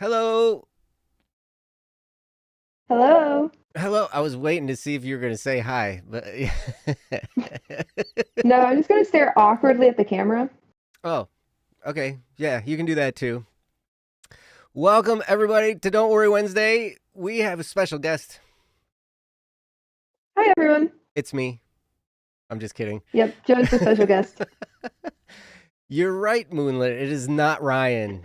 Hello. Hello. Hello. I was waiting to see if you were going to say hi, but No, I'm just gonna stare awkwardly at the camera. oh, okay. Yeah, you can do that too. Welcome everybody to Don't Worry Wednesday. We have a special guest. Hi, everyone. It's me. I'm just kidding. Yep, Joe's the special guest. You're right, Moonlit. It is not Ryan.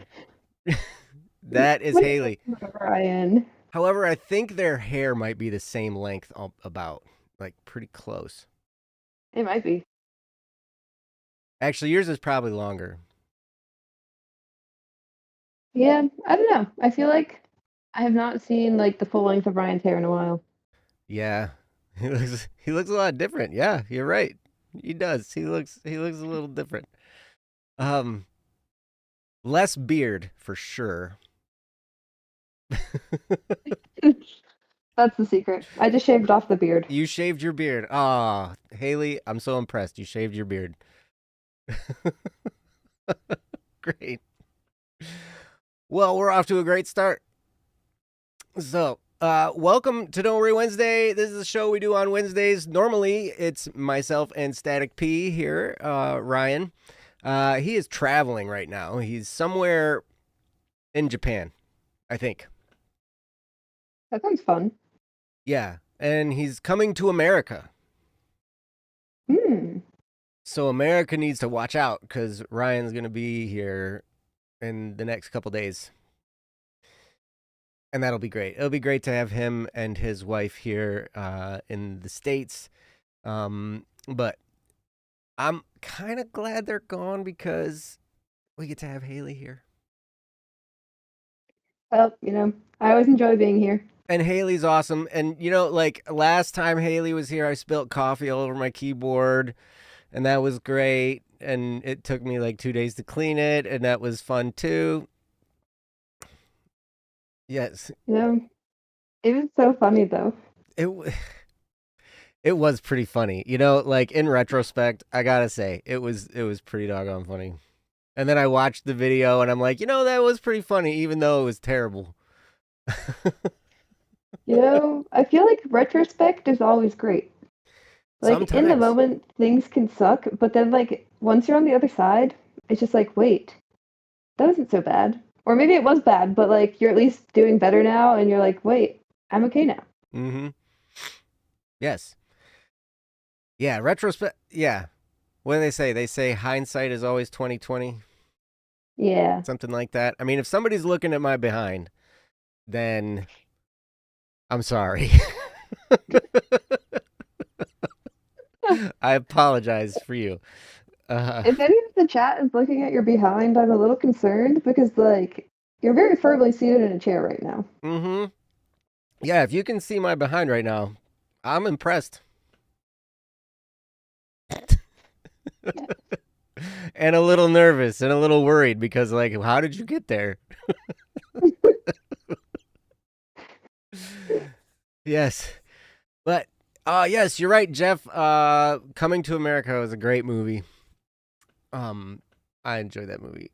That is What do you Haley. mean, Ryan? However, I think their hair might be the same length about, like pretty close. It might be. Actually, yours is probably longer. Yeah, I don't know. I feel like I have not seen like the full length of Ryan's hair in a while. Yeah. He looks a lot different. Yeah, you're right. He does. He looks a little different. Um Less beard for sure. That's the secret. I just shaved off the beard. You shaved your beard. Ah, Haley, I'm so impressed. You shaved your beard. Great. Well, we're off to a great start. So, welcome to Don't Worry Wednesday. This is a show we do on Wednesdays. Normally, it's myself and Static P here, Ryan. He is traveling right now. He's somewhere in Japan, I think. That sounds fun. Yeah, and he's coming to America. Hmm. So America needs to watch out because Ryan's going to be here in the next couple days. And that'll be great. It'll be great to have him and his wife here in the States. But I'm kind of glad they're gone because we get to have Haley here. Well, I always enjoy being here. And Haley's awesome. And, like last time Haley was here, I spilled coffee all over my keyboard, and that was great. And it took me like 2 days to clean it, and that was fun too. Yes. It was so funny though. It it was pretty funny. Like in retrospect, I got to say, it was pretty doggone funny. And then I watched the video and I'm like, that was pretty funny even though it was terrible. I feel like retrospect is always great. Like in the Sometimes. moment, things can suck, but then like once you're on the other side, it's just like, wait, that wasn't so bad. Or maybe it was bad, but like you're at least doing better now, and you're like, wait, I'm okay now. Mhm. Yes. Yeah, retrospect. Yeah. What do they say? They say hindsight is always 2020, Yeah. something like that. I mean, if somebody's looking at my behind, then I'm sorry. I apologize for you. If any of the chat is looking at your behind, I'm a little concerned because like you're very firmly seated in a chair right now. Mhm. Yeah, if you can see my behind right now, I'm impressed. And a little nervous and a little worried because like how did you get there? Yes. But yes, you're right, Jeff. Coming to America was a great movie. I enjoyed that movie.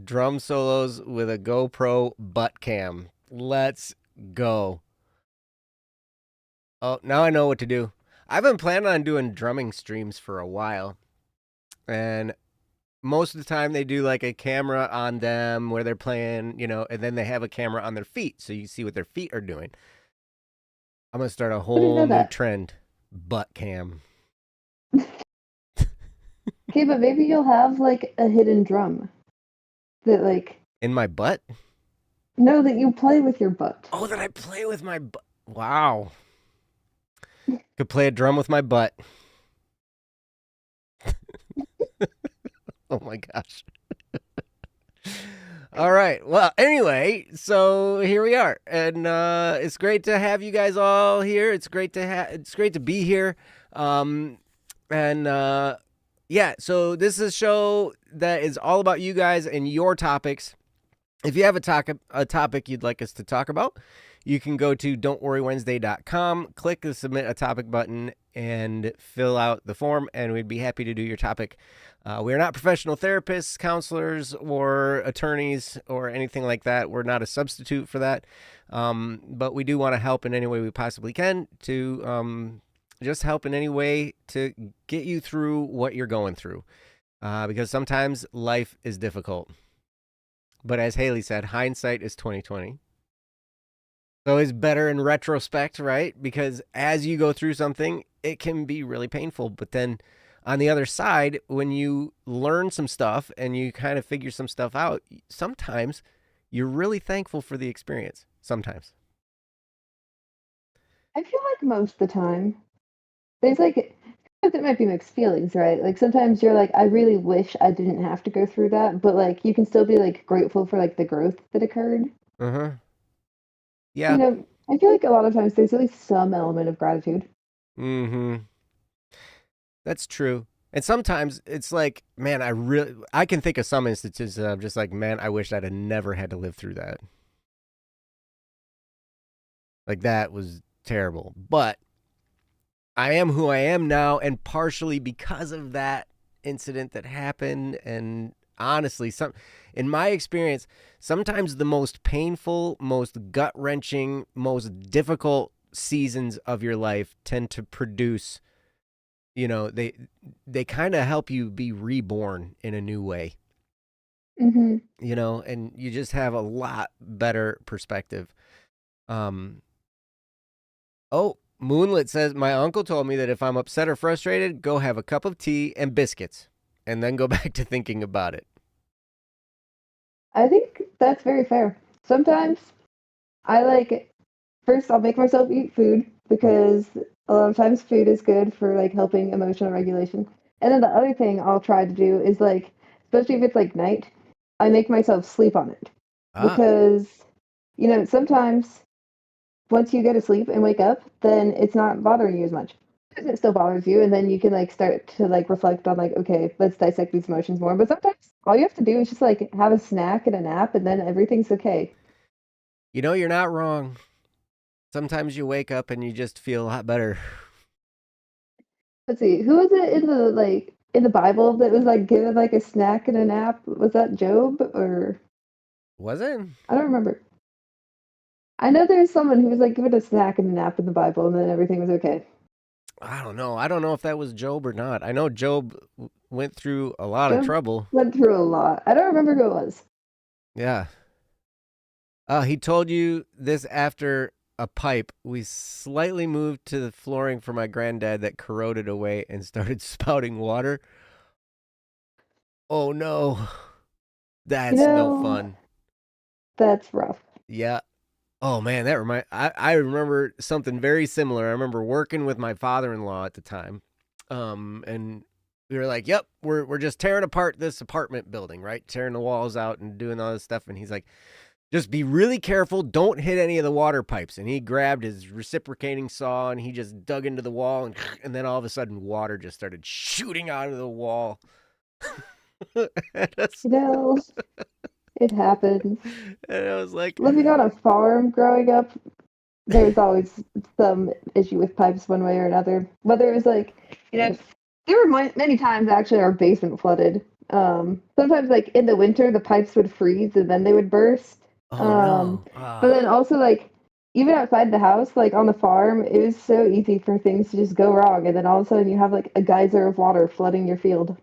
Drum solos with a GoPro butt cam. Let's go. Oh, now I know what to do. I've been planning on doing drumming streams for a while. And most of the time they do like a camera on them where they're playing, and then they have a camera on their feet so you see what their feet are doing. I'm going to start a I didn't whole know new that. trend. Butt cam. Okay, but maybe you'll have like a hidden drum that like In my butt? no that you play with your butt. Oh, that I play with my butt. Wow. Could play a drum with my butt. Oh my gosh. All right. Well, anyway, so here we are, and it's great to have you guys all here. It's great to be here, and yeah. So this is a show that is all about you guys and your topics. If you have a topic you'd like us to talk about, you can go to don'tworrywednesday.com, click the submit a topic button, and fill out the form, and we'd be happy to do your topic. We are not professional therapists, counselors, or attorneys, or anything like that. We're not a substitute for that. But we do want to help in any way we possibly can to just help in any way to get you through what you're going through. Because sometimes life is difficult. But as Haley said, hindsight is 2020. So it's better in retrospect, right? Because as you go through something, it can be really painful. But then on the other side, when you learn some stuff and you kind of figure some stuff out, sometimes you're really thankful for the experience. Sometimes. I feel like most of the time, there's like, there might be mixed feelings, right? Like sometimes you're like, I really wish I didn't have to go through that, but like you can still be like grateful for like the growth that occurred. Uh-huh. You Yeah. know, I feel like a lot of times there's at least some element of gratitude. Mm-hmm. That's true. And sometimes it's like, man, I can think of some instances that I'm just like, man, I wish I'd have never had to live through that. Like that was terrible. But I am who I am now, and partially because of that incident that happened. And honestly, in my experience, sometimes the most painful, most gut wrenching, most difficult seasons of your life tend to produce, they kind of help you be reborn in a new way, Mm-hmm. and you just have a lot better perspective. Um, oh, Moonlit says, my uncle told me that if I'm upset or frustrated, go have a cup of tea and biscuits and then go back to thinking about it. I think that's very fair. Sometimes I like first I'll make myself eat food because a lot of times food is good for like helping emotional regulation. And then the other thing I'll try to do is like, especially if it's like night, I make myself sleep on it Ah, because sometimes once you go to sleep and wake up, then it's not bothering you as much. It still bothers you, and then you can like start to like reflect on like, okay, let's dissect these emotions more. But sometimes all you have to do is just like have a snack and a nap, and then everything's okay. you're not wrong. Sometimes you wake up and you just feel a lot better. Let's see, who was it in the Bible that was like given like a snack and a nap? Was that Job or Was it? I don't remember. I know there's someone who was like given a snack and a nap in the Bible, and then everything was okay. I don't know. I don't know if that was Job or not. I know Job went through a lot of Job trouble. went through a lot. I don't remember who it was. Yeah. He told you this after a pipe. We slightly moved to the flooring for my granddad that corroded away and started spouting water. Oh no. You That's no know, fun. that's rough. Yeah. Oh man, I remember something very similar. I remember working with my father-in-law at the time. And we were like, "Yep, we're just tearing apart this apartment building, right? Tearing the walls out and doing all this stuff." And he's like, "Just be really careful, don't hit any of the water pipes." And he grabbed his reciprocating saw and he just dug into the wall, and then all of a sudden water just started shooting out of the wall. and, You know, it happens. I was like, Living on a farm growing up, there's always some issue with pipes one way or another. Whether it was like, there were many times actually our basement flooded. Sometimes like in the winter the pipes would freeze and then they would burst. "Oh Um, no." but then also like even outside the house, like on the farm, it was so easy for things to just go wrong, and then all of a sudden you have like a geyser of water flooding your field.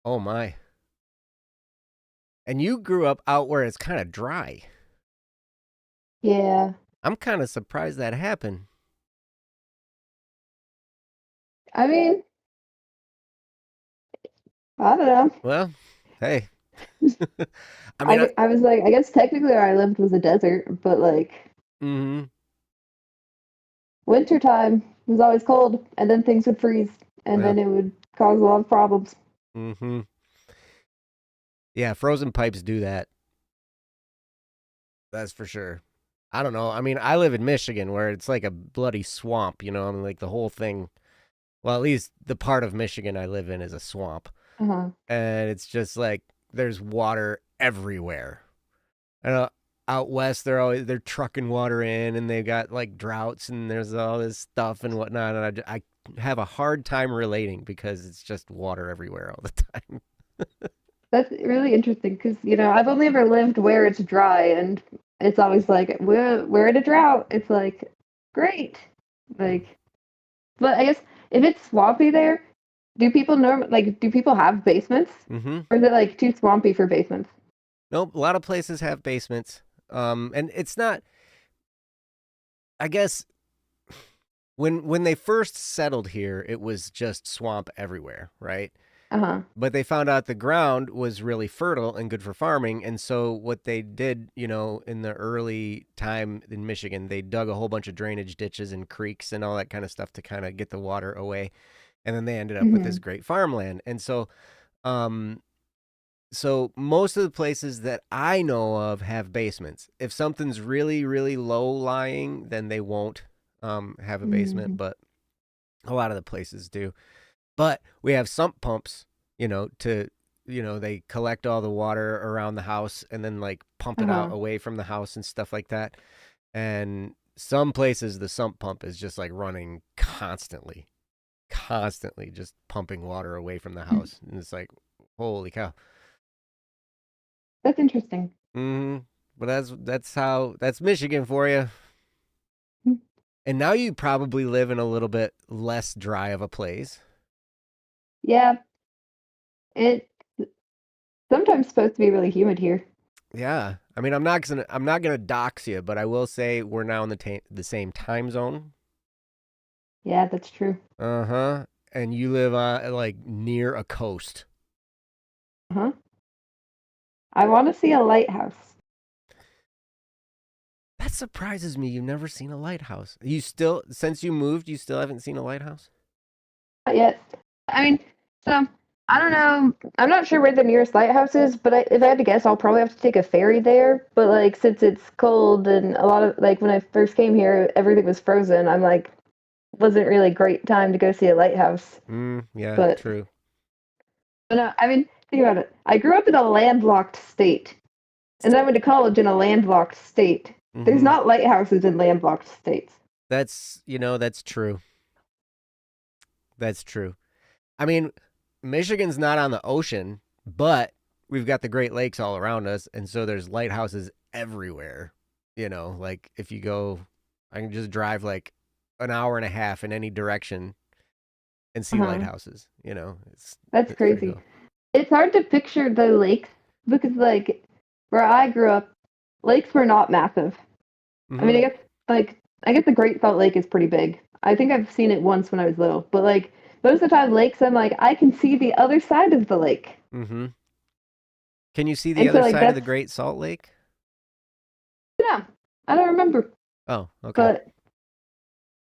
Oh my. And you grew up out where it's kind of dry. Yeah, I'm kind of surprised that happened. I mean, I don't know. Well, hey. I mean, I was like, I guess technically where I lived was a desert, but like mm-hmm. wintertime was always cold, and then things would freeze, and Well, then it would cause a lot of problems. mm-hmm. Yeah, frozen pipes do that. That's for sure. I don't know. I mean, I live in Michigan where it's like a bloody swamp, I mean, like the whole thing. Well, at least the part of Michigan I live in is a swamp. Uh-huh. And it's just like there's water everywhere. And out west they're trucking water in, and they've got like droughts, and there's all this stuff and whatnot, and I have a hard time relating because it's just water everywhere all the time. That's really interesting because, I've only ever lived where it's dry, and it's always like, we're in a drought. It's like, great. Like, but I guess if it's swampy there, do people have basements? Mm-hmm. Or is it like too swampy for basements? Nope, a lot of places have basements. And it's not, I guess, when they first settled here, it was just swamp everywhere, right? Uh-huh. But they found out the ground was really fertile and good for farming, and so what they did, in the early time in Michigan, they dug a whole bunch of drainage ditches and creeks and all that kind of stuff to kind of get the water away, and then they ended up with this Hmm. great farmland. And um, so most of the places that I know of have basements. If something's really, really low lying, then they won't have a basement, Hmm. but a lot of the places do. But we have sump pumps, they collect all the water around the house and then like pump it out Uh-huh. away from the house and stuff like that. And some places the sump pump is just like running constantly just pumping water away from the house. And it's like, holy cow. That's interesting. Mm-hmm. But that's Michigan for you. And now you probably live in a little bit less dry of a place. Yeah, it's sometimes supposed to be really humid here. Yeah. I mean, I'm not gonna dox you, but I will say we're now in the same time zone. Yeah, that's true. Uh-huh. And you live like near a coast. Uh-huh. I want to see a lighthouse. That surprises me. You've never seen a lighthouse. Since you moved, you still haven't seen a lighthouse? Not yet. I mean, so I don't know. I'm not sure where the nearest lighthouse is, but if I had to guess, I'll probably have to take a ferry there. But like, since it's cold and a lot of like when I first came here, everything was frozen. I'm like, wasn't really a great time to go see a lighthouse. Yeah, But, true. but no, I mean, think about it. I grew up in a landlocked state, and then I went to college in a landlocked state. There's Mm-hmm. not lighthouses in landlocked states. That's true. That's true. I mean, Michigan's not on the ocean, but we've got the Great Lakes all around us, and so there's lighthouses everywhere. Like if you go, I can just drive like an hour and a half in any direction and see Uh-huh. lighthouses. It's That's it's pretty crazy. cool. It's hard to picture the lakes because, like, where I grew up, lakes were not massive. I mean, Mm-hmm. I guess the Great Salt Lake is pretty big. I think I've seen it once when I was little, but like most of the time, lakes, I'm like, I can see the other side of the lake, Mm-hmm. Can you see the and so other like side of the that's Great Salt Lake? yeah. I don't remember, Oh, okay. but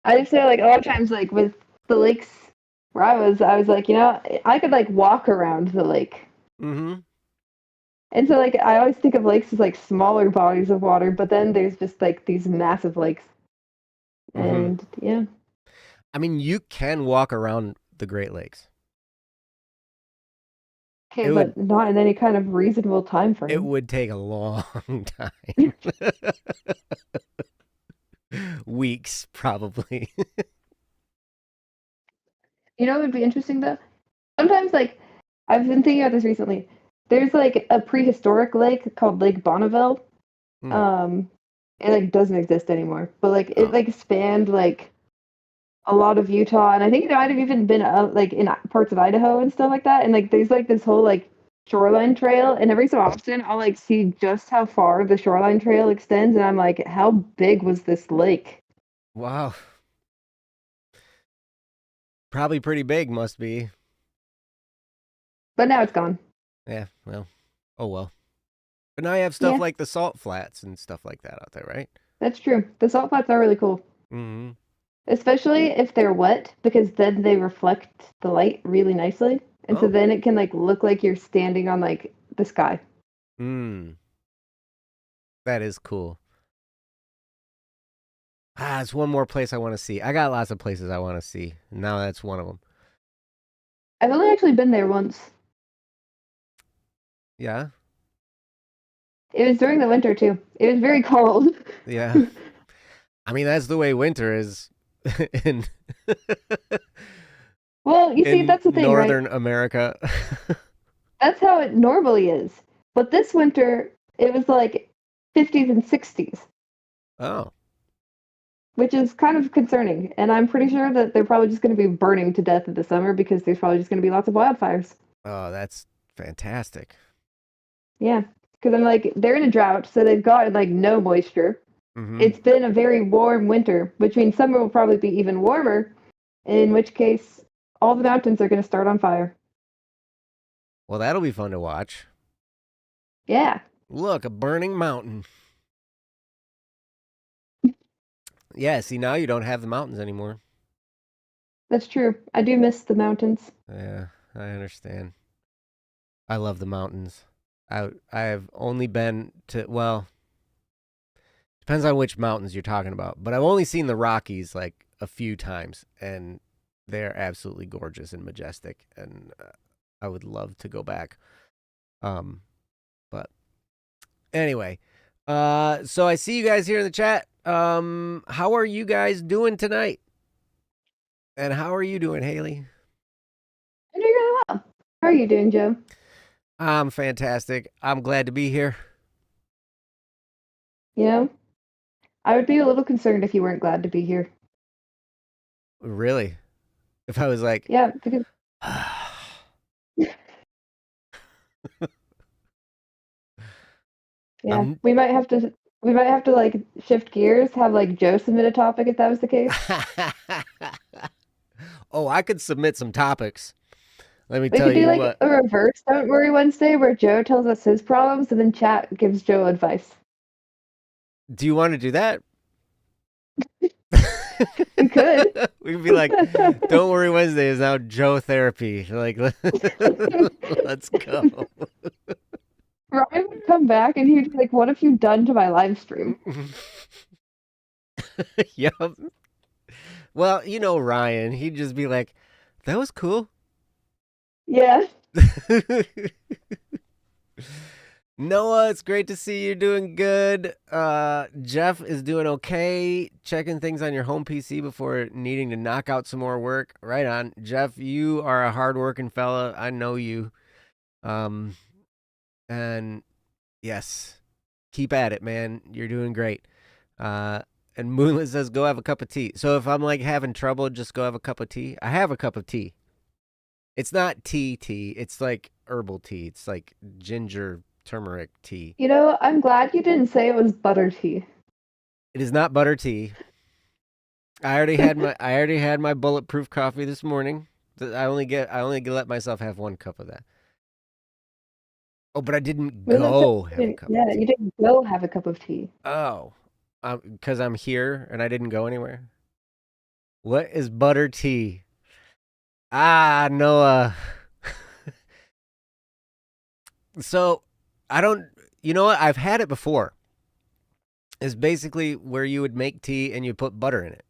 I just feel like a lot of times, like with the lakes where I was like, I could like walk around the lake. Mm-hmm. And so, like, I always think of lakes as like smaller bodies of water, but then there's just like these massive lakes. Mm-hmm. And yeah, I mean, you can walk around the Great Lakes. okay, It would but not in any kind of reasonable time it frame. would take a long time. Weeks, probably. What would be interesting though? Sometimes, like, I've been thinking about this recently. There's like a prehistoric lake called Lake Bonneville. Hmm. Um, it like doesn't exist anymore, but like it Oh. like spanned like a lot of Utah, and I think it might have even been like in parts of Idaho and stuff like that. And like there's like this whole like shoreline trail, and every so often I'll like see just how far the shoreline trail extends, and I'm like, how big was this lake? Wow. Probably pretty big, must be. But now it's gone. Yeah, well. Oh well. But now you have stuff Yeah, like the salt flats and stuff like that out there, right? that's true. The salt flats are really cool, Mm-hmm. especially if they're wet, because then they reflect the light really nicely, and so Oh. then it can like look like you're standing on like the sky. Mm. That is cool. It's one more place I want to see. I got lots of places I want to see. Now that's one of them. I've only actually been there once. Yeah. It was during the winter too. It was very cold. Yeah. I mean, that's the way winter is in Well, you see, in that's the thing, right? northern America. That's how it normally is. But this winter, it was like 50s and 60s, Oh. which is kind of concerning. And I'm pretty sure that they're probably just going to be burning to death in the summer because there's probably just going to be lots of wildfires. Oh, that's fantastic. Yeah, because I'm like, they're in a drought, so they've got like no moisture. Mm-hmm. It's been a very warm winter, which means summer will probably be even warmer, in which case all the mountains are going to start on fire. Well, that'll be fun to watch. Yeah, Look, a burning mountain. Yeah, see, now you don't have the mountains anymore. that's true. I do miss the mountains. Yeah, I understand. I love the mountains. I have only been to, well, depends on which mountains you're talking about, but I've only seen the Rockies like a few times, and they're absolutely gorgeous and majestic, and I would love to go back. Um, but anyway, so I see you guys here in the chat. How are you guys doing tonight? And how are you doing, Haley? I'm doing really well. How are you doing, Joe? I'm fantastic. I'm glad to be here. You know, I would be a little concerned if you weren't glad to be here. Really? If I was like, Yeah, because yeah, I'm. we might have to like shift gears, have like Joe submit a topic if that was the case. Oh, I could submit some topics. Let me We tell could do you like what. a reverse Don't Worry Wednesday where Joe tells us his problems and then chat gives Joe advice. Do you want to do that? We could. We could be like, "Don't worry, Wednesday is now Joe therapy." Like, let's go. Ryan would come back and he'd be like, "What have you done to my live stream?" Yep. Well, you know Ryan, he'd just be like, "That was cool." Yeah. Noah, it's great to see you doing good. Jeff is doing okay. Checking things on your home PC before needing to knock out some more work. Right on. Jeff, you are a hardworking fella. I know you. Um, and yes, keep at it, man. You're doing great. And Moonlit says, go have a cup of tea. So if I'm like having trouble, just go have a cup of tea. I have a cup of tea. It's not tea. It's like herbal tea. It's like ginger turmeric tea. You know, I'm glad you didn't say it was butter tea. It is not butter tea. I already had my bulletproof coffee this morning. I only let myself have one cup of that. Oh, but I didn't Moonlit said go have a cup yeah, of you tea. didn't go have a cup of tea. Oh, because I'm here and I didn't go anywhere. What is butter tea? Ah, Noah. So I don't. You know what? I've had it before. It's basically where you would make tea and you put butter in it.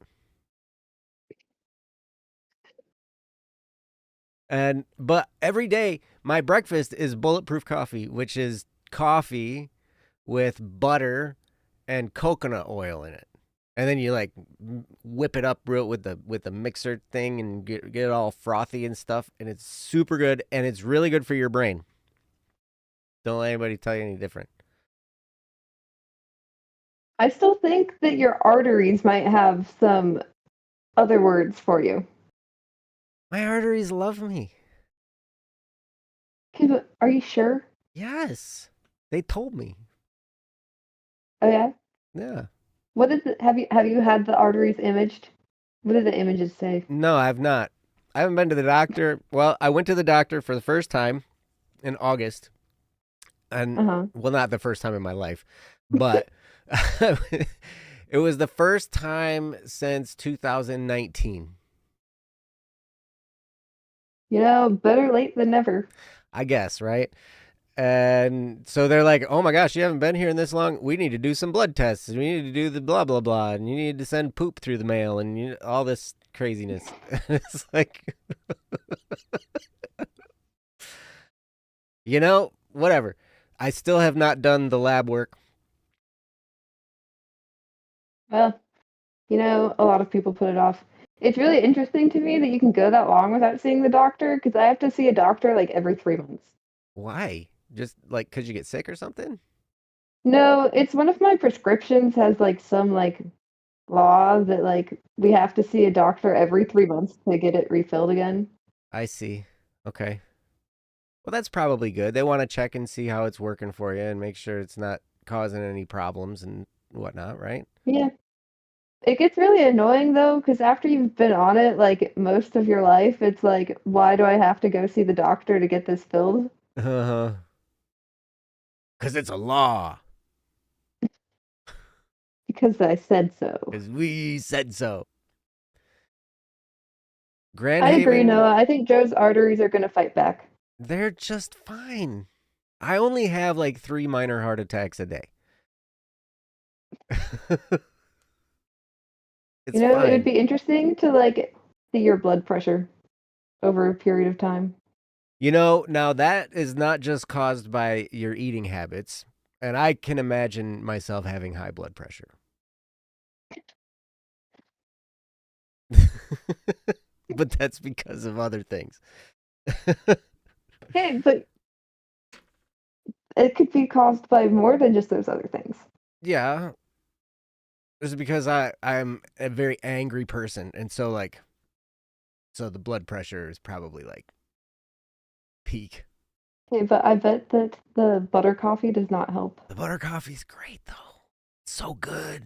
But every day my breakfast is bulletproof coffee, which is coffee with butter and coconut oil in it. And then you like whip it up real with the mixer thing and get it all frothy and stuff, and it's super good and it's really good for your brain. Don't let anybody tell you any different. I still think that your arteries might have some other words for you. My arteries love me. Are you sure? Yes. They told me. Oh yeah. Yeah. What is it? Have you had the arteries imaged? What do the images say? No, I've not. I haven't been to the doctor. Well, I went to the doctor for the first time in August. And Uh-huh. well, not the first time in my life, but it was the first time since 2019. You know, better late than never. I guess, right? And so they're like, "Oh my gosh, you haven't been here in this long. We need to do some blood tests. We need to do the blah blah blah, and you need to send poop through the mail, and all this craziness." It's like, whatever. I still have not done the lab work. Well, a lot of people put it off. It's really interesting to me that you can go that long without seeing the doctor because I have to see a doctor like every 3 months. Why? Just like because you get sick or something? No, it's one of my prescriptions has like some like law that like we have to see a doctor every 3 months to get it refilled again. I see. Okay. Well, that's probably good. They want to check and see how it's working for you and make sure it's not causing any problems and whatnot, right? Yeah. It gets really annoying though, because after you've been on it like most of your life, it's like, why do I have to go see the doctor to get this filled? Uh huh. Because it's a law. Because I said so. Because we said so. I agree, Grandhaven, Noah. I think Joe's arteries are going to fight back. they're just fine. I only have like 3 minor heart attacks a day. It's It would fine. be interesting to like see your blood pressure over a period of time. Now that is not just caused by your eating habits, and I can imagine myself having high blood pressure. But that's because of other things. Okay, but it could be caused by more than just those other things. Yeah, it's because I'm a very angry person, and so the blood pressure is probably like peak. Okay, but I bet that the butter coffee does not help. The butter coffee's great though. It's so good.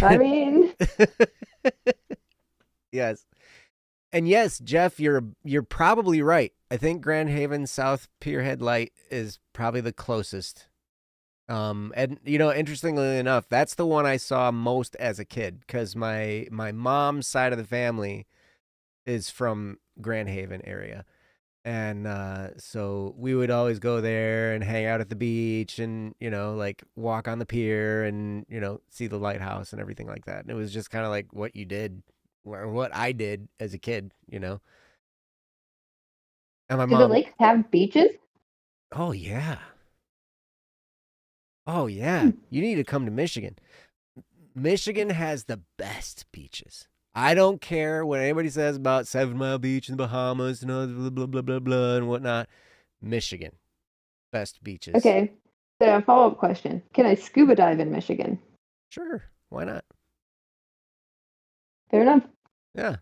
I mean, Yes. And yes, Jeff, you're probably right. I think Grand Haven South Pierhead Light is probably the closest. And interestingly enough, that's the one I saw most as a kid because my mom's side of the family is from Grand Haven area, and so we would always go there and hang out at the beach, and like walk on the pier, and see the lighthouse and everything like that. And it was just kind of like what you did, or what I did as a kid. And my do the mom, lakes have beaches? oh yeah, oh yeah, Hmm. you need to come to Michigan. Michigan has the best beaches. I don't care what anybody says about 7 Mile Beach in the Bahamas and all blah blah blah blah blah and whatnot. Michigan, best beaches. Okay, so a follow-up question. Can I scuba dive in Michigan? Sure, why not? Fair enough. Yeah,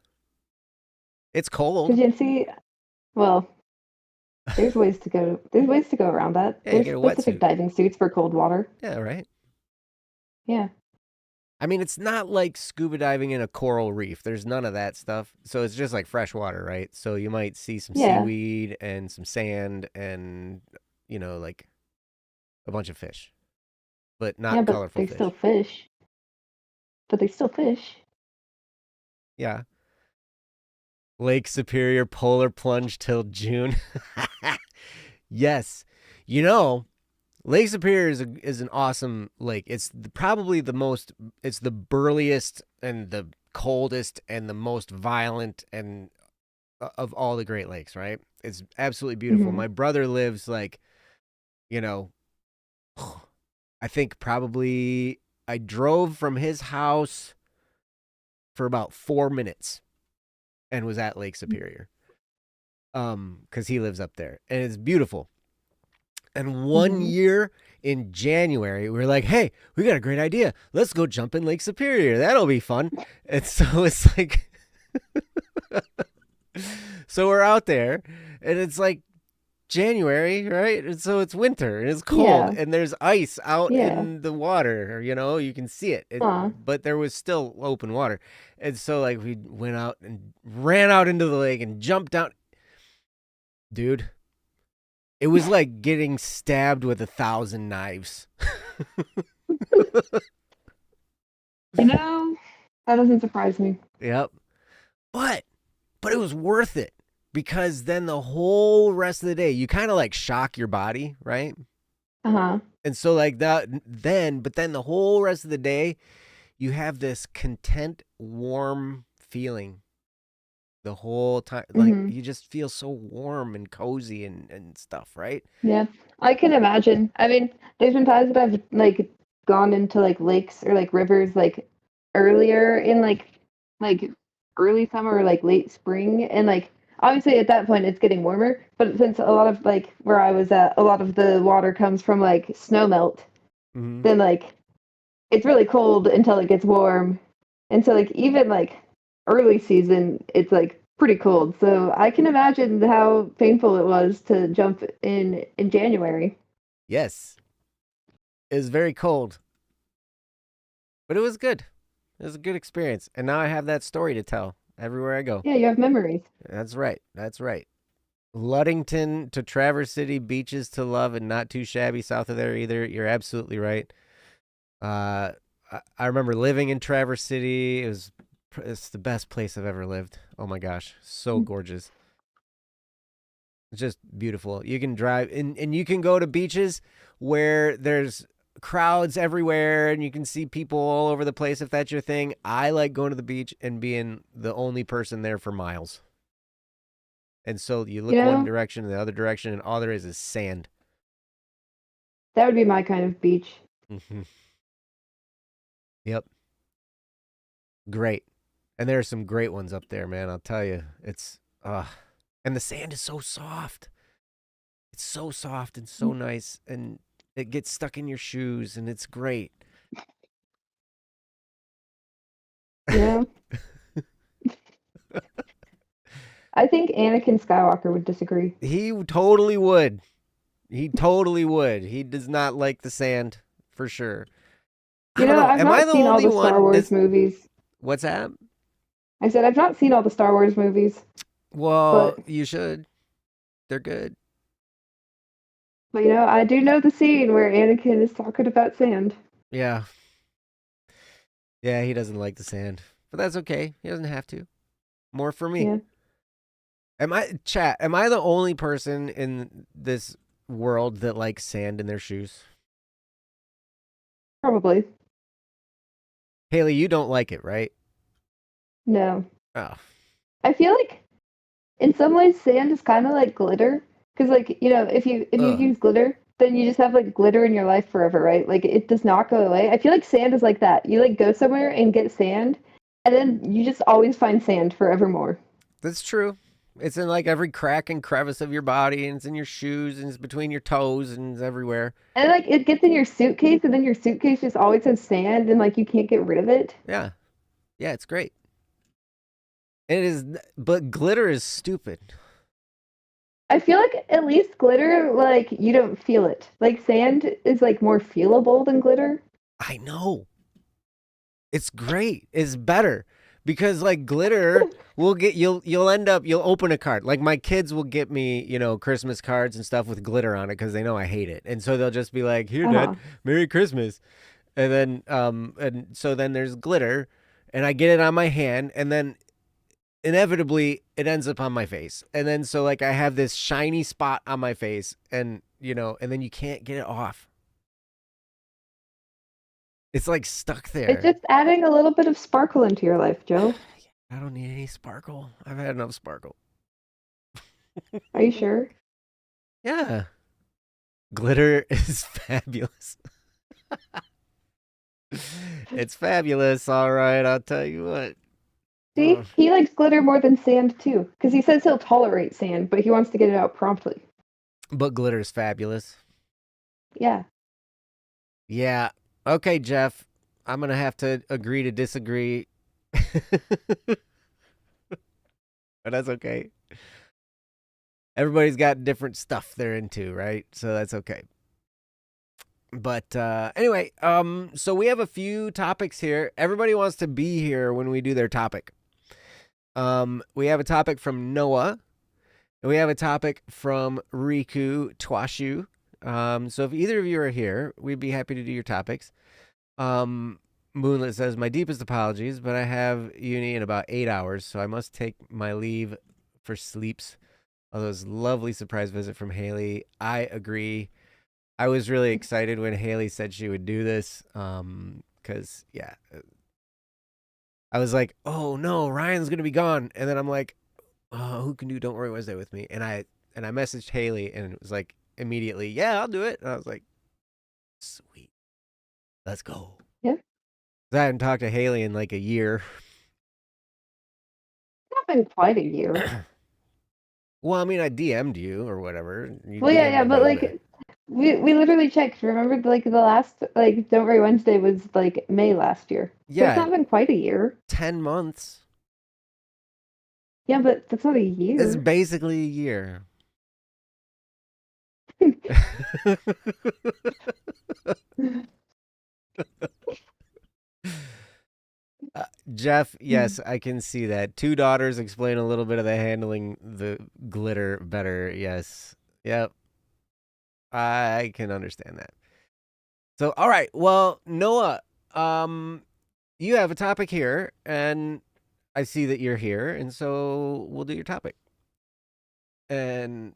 it's Because cold. you see, well, There's ways to go around that. Yeah, you There's get a specific wetsuit. diving suits for cold water. Yeah, right. Yeah. I mean, it's not like scuba diving in a coral reef. There's none of that stuff. So it's just like fresh water, right? So you might see some Yeah. seaweed and some sand and, like a bunch of fish, but Yeah, not but colorful they still fish. fish. But they still fish. Yeah. Lake Superior polar plunge till June. Yes. You know, Lake Superior is an awesome lake. It's probably it's the burliest and the coldest and the most violent and of all the Great Lakes, right? It's absolutely beautiful. Hmm. My brother lives like, you know, I think probably I drove from his house for about 4 minutes and was at Lake Superior. Because he lives up there. And it's beautiful. And one Hmm. year in January, we were like, hey, we got a great idea. Let's go jump in Lake Superior. That'll be fun. And so it's like so we're out there and it's like January, right? And so it's winter and it's cold Yeah. and there's ice out Yeah. in the water, you can see Aw. but there was still open water. And so like we went out and ran out into the lake and jumped down. Dude, it was like getting stabbed with 1,000 knives. You know, that doesn't surprise me. Yep. But it was worth it because then the whole rest of the day you kind of like shock your body, right? Uh-huh. And so like that but then the whole rest of the day you have this content, warm feeling the whole time. Like Hmm. you just feel so warm and cozy and stuff, right? Yeah, I can imagine. I mean, there's been times that I've like gone into like lakes or like rivers like earlier in like early summer or like late spring, and like obviously at that point it's getting warmer, but since a lot of like where I was at, a lot of the water comes from like snow melt, Hmm. then like it's really cold until it gets warm. And so like even like early season it's like pretty cold. So I can imagine how painful it was to jump in January. Yes, it was very cold, but it was good. It was a good experience, and now I have that story to tell everywhere I go. Yeah, you have memories. That's right. That's right. Ludington to Traverse City, beaches to love, and not too shabby south of there either. You're absolutely right. Uh, I remember living in Traverse City. It's the best place I've ever lived. Oh my gosh, so gorgeous. It's just beautiful. You can drive and you can go to beaches where there's crowds everywhere and you can see people all over the place if that's your thing. I like going to the beach and being the only person there for miles. And so you You look one know, direction and the other direction, and all there is sand. that would be my kind of beach. Hmm. Yep. Great. And there are some great ones up there, man. I'll tell you. And the sand is so soft. It's so soft and so nice, and it gets stuck in your shoes, and it's great. You know, I think Anakin Skywalker would disagree. He totally would. He totally would. He does not like the sand for sure. I You don't know, know. I've Am I not the seen all only the Star one? Wars movies. What's that? I said I've not seen all the Star Wars movies, Well, but you should. They're good. you know, I do know the scene where Anakin is talking about sand. Yeah. Yeah, he doesn't like the sand. But that's okay. He doesn't have to. More for me. Yeah, Am I the only person in this world that likes sand in their shoes? probably. Haley, you don't like it, right? No. Oh. I feel like in some ways sand is kind of like glitter because like, you know, if you Ugh. use glitter, then you just have like glitter in your life forever, right? Like it does not go away. I feel like sand is like that. You like go somewhere and get sand, and then you just always find sand forevermore. That's true. It's in like every crack and crevice of your body, and it's in your shoes, and it's between your toes, and it's everywhere. And like it gets in your suitcase, and then your suitcase just always has sand, and like you can't get rid of it. Yeah. Yeah, it's great. It is, but glitter is stupid. I feel like at least glitter, like you don't feel it. Like sand is like more feelable than glitter. I know. It's great. It's better because like glitter will get you'll open a card. Like my kids will get me, Christmas cards and stuff with glitter on it because they know I hate it. And so they'll just be like, "Here, Dad, Uh-huh. Merry Christmas." And then and so then there's glitter and I get it on my hand and then inevitably it ends up on my face. And then so like I have this shiny spot on my face and and then you can't get it off. It's like stuck It's there. just adding a little bit of sparkle into your life, Joe. I don't need any sparkle. I've had enough sparkle. Are you sure? Yeah. Glitter is fabulous. It's fabulous, all right, I'll tell you what. See, Ugh. he likes glitter more than sand too, because he says he'll tolerate sand, but he wants to get it out promptly. But glitter is fabulous. Yeah. Yeah. Okay, Jeff. I'm going to have to agree to disagree. But that's okay. Everybody's got different stuff they're into, right? So that's okay. But anyway, so we have a few topics here. Everybody wants to be here when we do their topic. We have a topic from Noah, and we have a topic from Riku Twashu. So if either of you are here, we'd be happy to do your topics. Moonlit says, "My deepest apologies, but I have uni in about 8 hours, so I must take my leave for sleeps." Although it's a lovely surprise visit from Haley. I agree. I was really excited when Haley said she would do this. Because, yeah, I was like, oh no, Ryan's going to be gone. And then I'm like, oh, who can do Don't Worry Wednesday with me? And I messaged Haley, and it was like immediately, yeah, I'll do it. And I was like, sweet, let's go. Yeah, I hadn't talked to Haley in like a year. not been quite a year. Well, I mean, I DM'd you or whatever. You Well, yeah, DM'd yeah, but me, but like we literally checked. Remember, like the last like Don't Worry Wednesday was like May last year, so it's yeah, not been quite a year. 10 months. Yeah, but that's not a It's year. basically a year. Uh, Jeff, yes, I can see that. Two daughters explain a little bit of the handling the glitter better. Yes. Yep. I can understand that. So, all right. Well, Noah, um, you have a topic here, and I see that you're here, and so we'll do your topic. And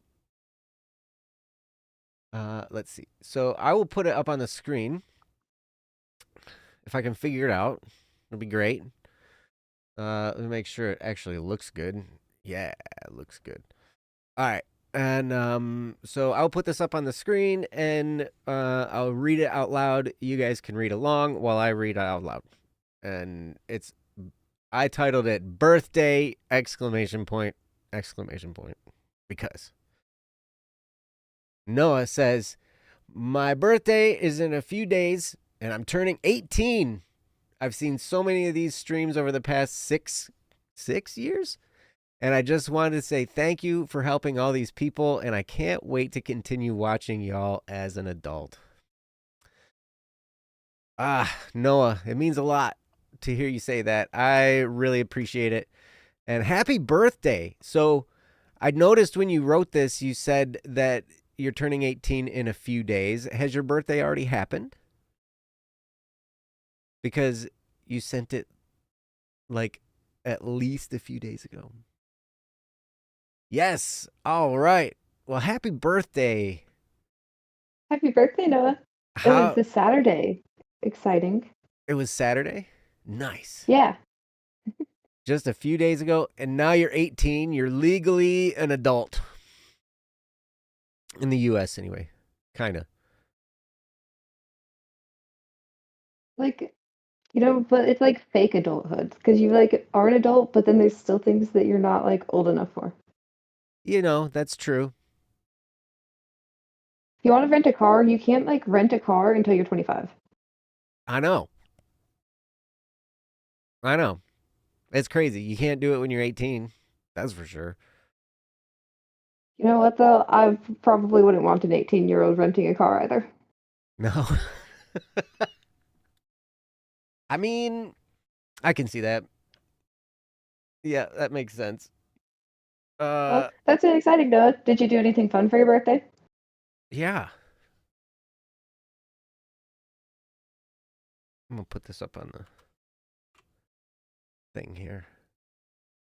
let's see. So I will put it up on the screen if I can figure it out. It'll be great. Let me make sure it actually looks good. Yeah, it looks good. All right. And so I'll put this up on the screen and I'll read it out loud. You guys can read along while I read it out loud. And I titled it birthday exclamation point exclamation point because Noah says, "My birthday is in a few days and I'm turning 18. I've seen so many of these streams over the past six years. And I just wanted to say thank you for helping all these people, and I can't wait to continue watching y'all as an adult." Ah, Noah, it means a lot to hear you say that. I really appreciate it. And happy birthday. So I noticed when you wrote this, you said that you're turning 18 in a few days. Has your birthday already happened? Because you sent it like at least a few days ago. Yes. All right. Well, happy birthday. Happy birthday, Noah. It was How this Saturday. Exciting. it was Saturday? Nice. Yeah. Just a few days ago, and now you're 18. You're legally an adult in the US anyway. Kind of. Like, but it's like fake adulthood because you like are an adult, but then there's still things that you're not like old enough for. That's true. If you want to rent a car, you can't like rent a car until you're 25. I know. I know. It's crazy. You can't do it when you're 18. That's for sure. You know what though? I probably wouldn't want an 18-year-old renting a car either. No. I mean, I can see that. Yeah, that makes sense. Well, Uh that's an exciting note. Did you do anything fun for your birthday? yeah. I'm going to put this up on the thing here.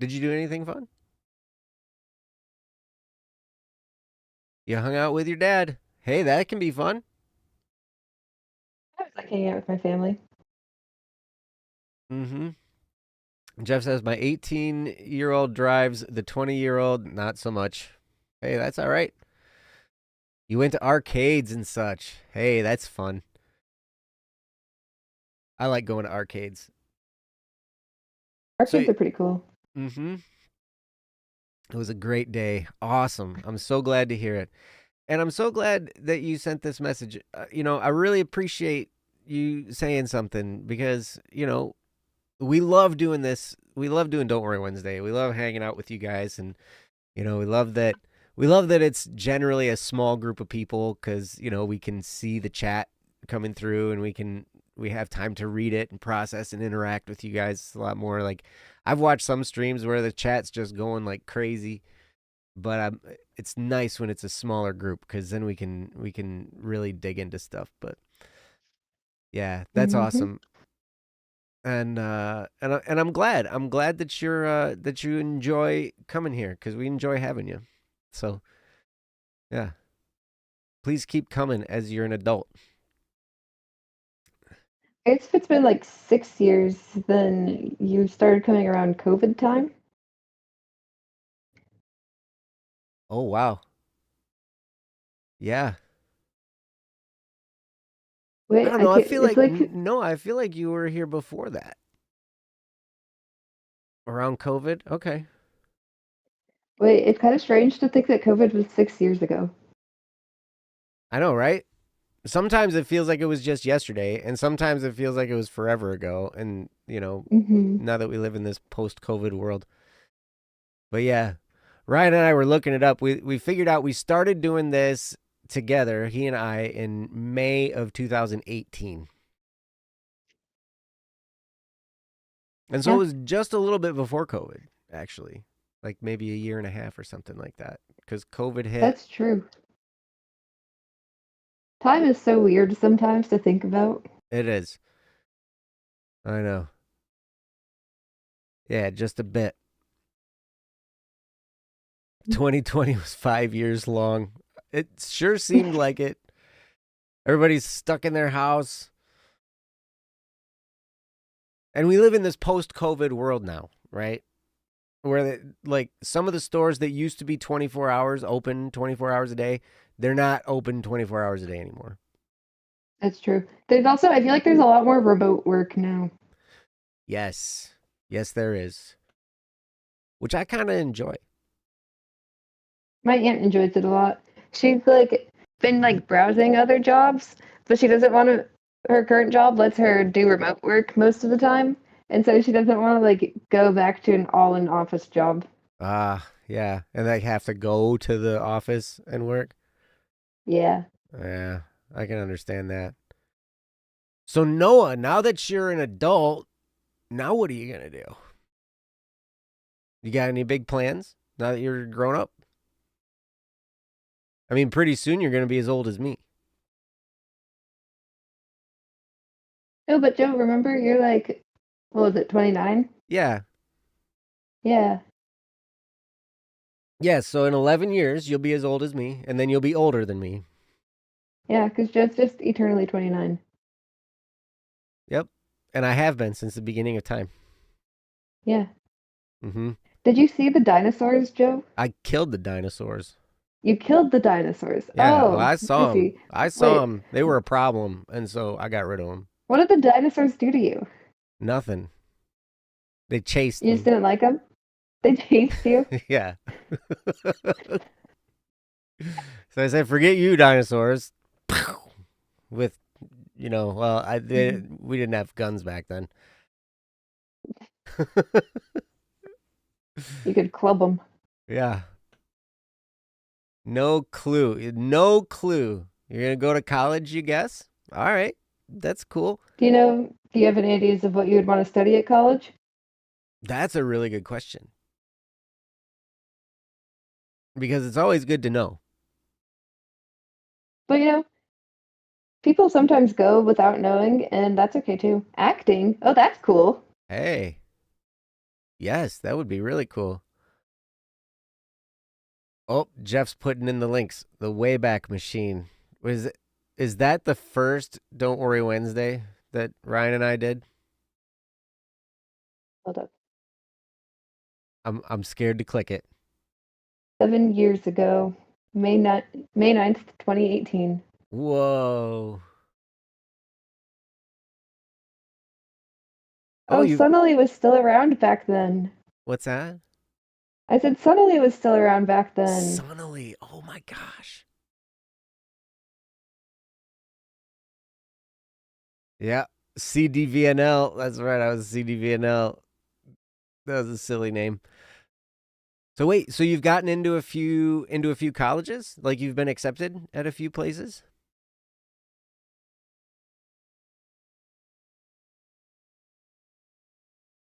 Did you do anything fun? You hung out with your dad. Hey, that can be fun. I was like hanging out with my family. Mhm. Jeff says my 18-year-old drives, the 20-year-old not so much. Hey, that's all right. You went to arcades and such. Hey, that's fun. I like going to arcades. So, Arcades are pretty cool. mhm. It was a great day. Awesome. I'm so glad to hear it. And I'm so glad that you sent this message. I really appreciate you saying something because, we love doing this. We love doing Don't Worry Wednesday. We love hanging out with you guys, and we love that it's generally a small group of people because we can see the chat coming through, and we have time to read it and process and interact with you guys a lot more. Like I've watched some streams where the chat's just going like crazy, but it's nice when it's a smaller group because then we can really dig into stuff. But yeah, that's Hmm. awesome. And I'm glad. I'm glad that you enjoy coming here because we enjoy having you. So yeah, please keep coming as you're an adult. It's been like 6 years. Then you started coming around COVID time. Oh, wow. Yeah. I Wait, don't I know. I can't. feel It's like, like no, I feel like you were here before that. Around COVID? Okay. wait. It's kind of strange to think that COVID was 6 years ago. I know, right? Sometimes it feels like it was just yesterday, and sometimes it feels like it was forever ago. And, Hmm. now that we live in this post COVID world. But yeah, Ryan and I were looking it up. We figured out we started doing this together, he and I, in May of 2018. And so it Yeah, was just a little bit before COVID, actually. Like maybe a year and a half or something like that. Because COVID hit. that's true. Time is so weird sometimes to think about. It is. I know. Yeah, just a bit. 2020 was 5 years long. It sure seemed like it. Everybody's stuck in their house. And we live in this post COVID world now, right? Where like some of the stores that used to be 24 hours open 24 hours a day, they're not open 24 hours a day anymore. That's true. There's also, I feel like there's a lot more remote work now. Yes. Yes, there is. Which I kind of enjoy. My aunt enjoys it a lot. She's like been like browsing other jobs, but she doesn't want to. Her current job lets her do remote work most of the time, and so she doesn't want to like go back to an all-in-office job. Ah, yeah. And they have to go to the office and work. Yeah. Yeah, I can understand that. So, Noah, now that you're an adult, now what are you going to do? You got any big plans now that you're grown up? I mean, pretty soon you're going to be as old as me. Oh, but Joe, remember you're like, what was it, 29? Yeah. Yeah. Yeah, so in 11 years, you'll be as old as me, and then you'll be older than me. Yeah, because Joe's just eternally 29. Yep. And I have been since the beginning of time. Yeah. Mm-hmm. Did you see the dinosaurs, Joe? I killed the dinosaurs. You killed the dinosaurs. Yeah, well, Oh, I I saw them. see. I saw Wait, them. They were a problem, and so I got rid of them. what did the dinosaurs do to you? Nothing. They chased You just me. didn't like them? They chased you? Yeah. So I said, "Forget you, dinosaurs." With, well, we didn't have guns back then. You could club them. Yeah. No clue. No clue. You're gonna go to college, you guess? All right. That's cool. Do you have any ideas of what you would want to study at college? That's a really good question. Because it's always good to know. But people sometimes go without knowing, and that's okay too. Acting? Oh, that's cool. Hey. Yes, that would be really cool. Oh, Jeff's putting in the links. The Wayback Machine. Is that the first Don't Worry Wednesday that Ryan and I did? Hold up. I'm scared to click it. 7 years ago, May 9th, 2018. Whoa. Oh, Oh, Sonali was still around back then. what's that? I said Sonali was still around back then. Sonally. Oh my gosh. Yeah. CDVNL. That's right. I was CDVNL. That was a silly name. So wait, so you've gotten into a few colleges? Like you've been accepted at a few places?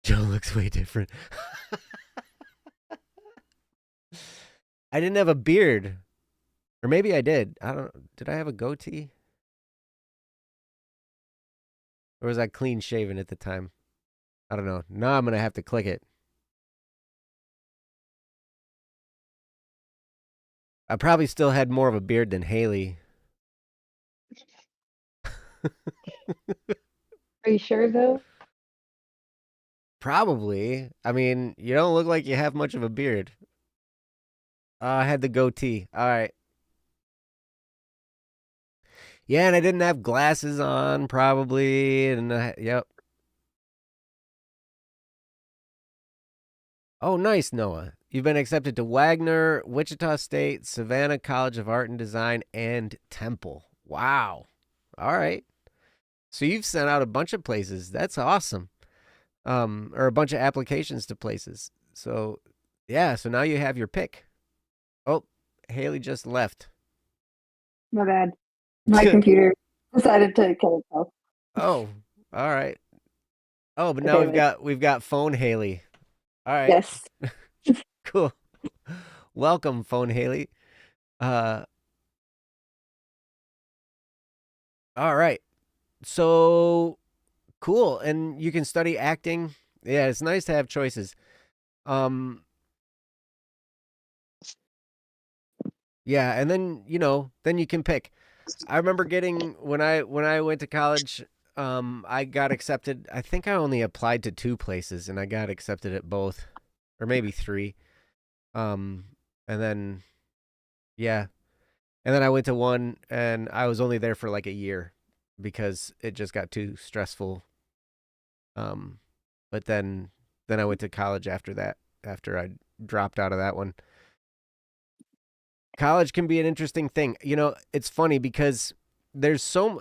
Joe looks way different. I didn't have a beard. Or maybe I did. I don't Did I have a goatee? Or was I clean shaven at the time? I don't know. Now I'm going to have to click it. I probably still had more of a beard than Haley. Are you sure though? Probably. I mean, you don't look like you have much of a beard. I had the goatee. All right. Yeah, and I didn't have glasses on probably, and yep. Oh, nice, Noah. You've been accepted to Wagner, Wichita State, Savannah College of Art and Design, and Temple. Wow. All right. So you've sent out a bunch of places. That's awesome. Or a bunch of applications to places. So, yeah. So now you have your pick. Oh, Haley just left. My bad. My computer decided to kill itself. Oh, all right. Oh, but now Okay, we've wait. got phone Haley. All right. Yes. Cool. Welcome, phone Haley. Uh, all right. So cool. And you can study acting. Yeah, it's nice to have choices. Um, yeah, and then, then you can pick. I remember getting when I went to college, I got accepted. I think I only applied to two places and I got accepted at both or maybe three. Um, and then yeah, and then I went to one and I was only there for like a year because it just got too stressful. Um, but then I went to college after that, after I dropped out of that one. College can be an interesting thing. It's funny because there's so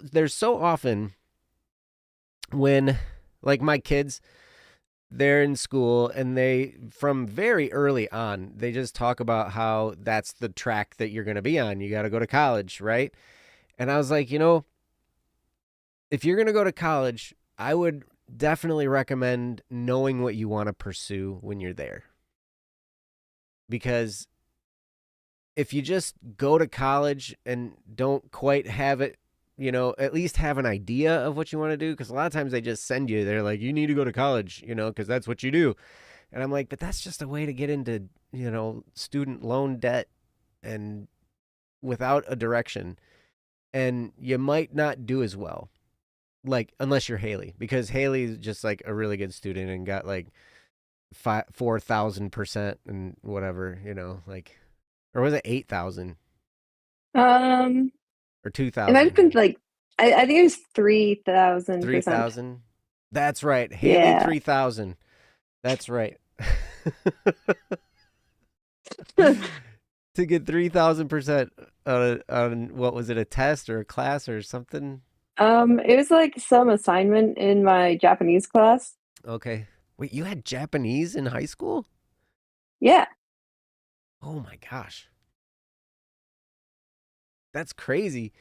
often when like my kids, they're in school and they from very early on they just talk about how that's the track that you're going to be on. You got to go to college, right? And I was like, if you're going to go to college, I would definitely recommend knowing what you want to pursue when you're there. Because if you just go to college and don't quite have it, at least have an idea of what you want to do. Because a lot of times they just send you, they're like, you need to go to college, because that's what you do. And I'm like, but that's just a way to get into, student loan debt and without a direction. And you might not do as well, like, unless you're Haley, because Haley's just like a really good student and got like 4,000% and whatever, like, or was it 8,000 Um, or it might have been 2,000? like I think it was 3,000%. 3,000. That's right. Haley Yeah. 3,000. That's right. To get 3,000% on what was it, a test or a class or something? It was like some assignment in my Japanese class. Okay. Wait, you had Japanese in high school? Yeah, Oh my gosh. That's crazy.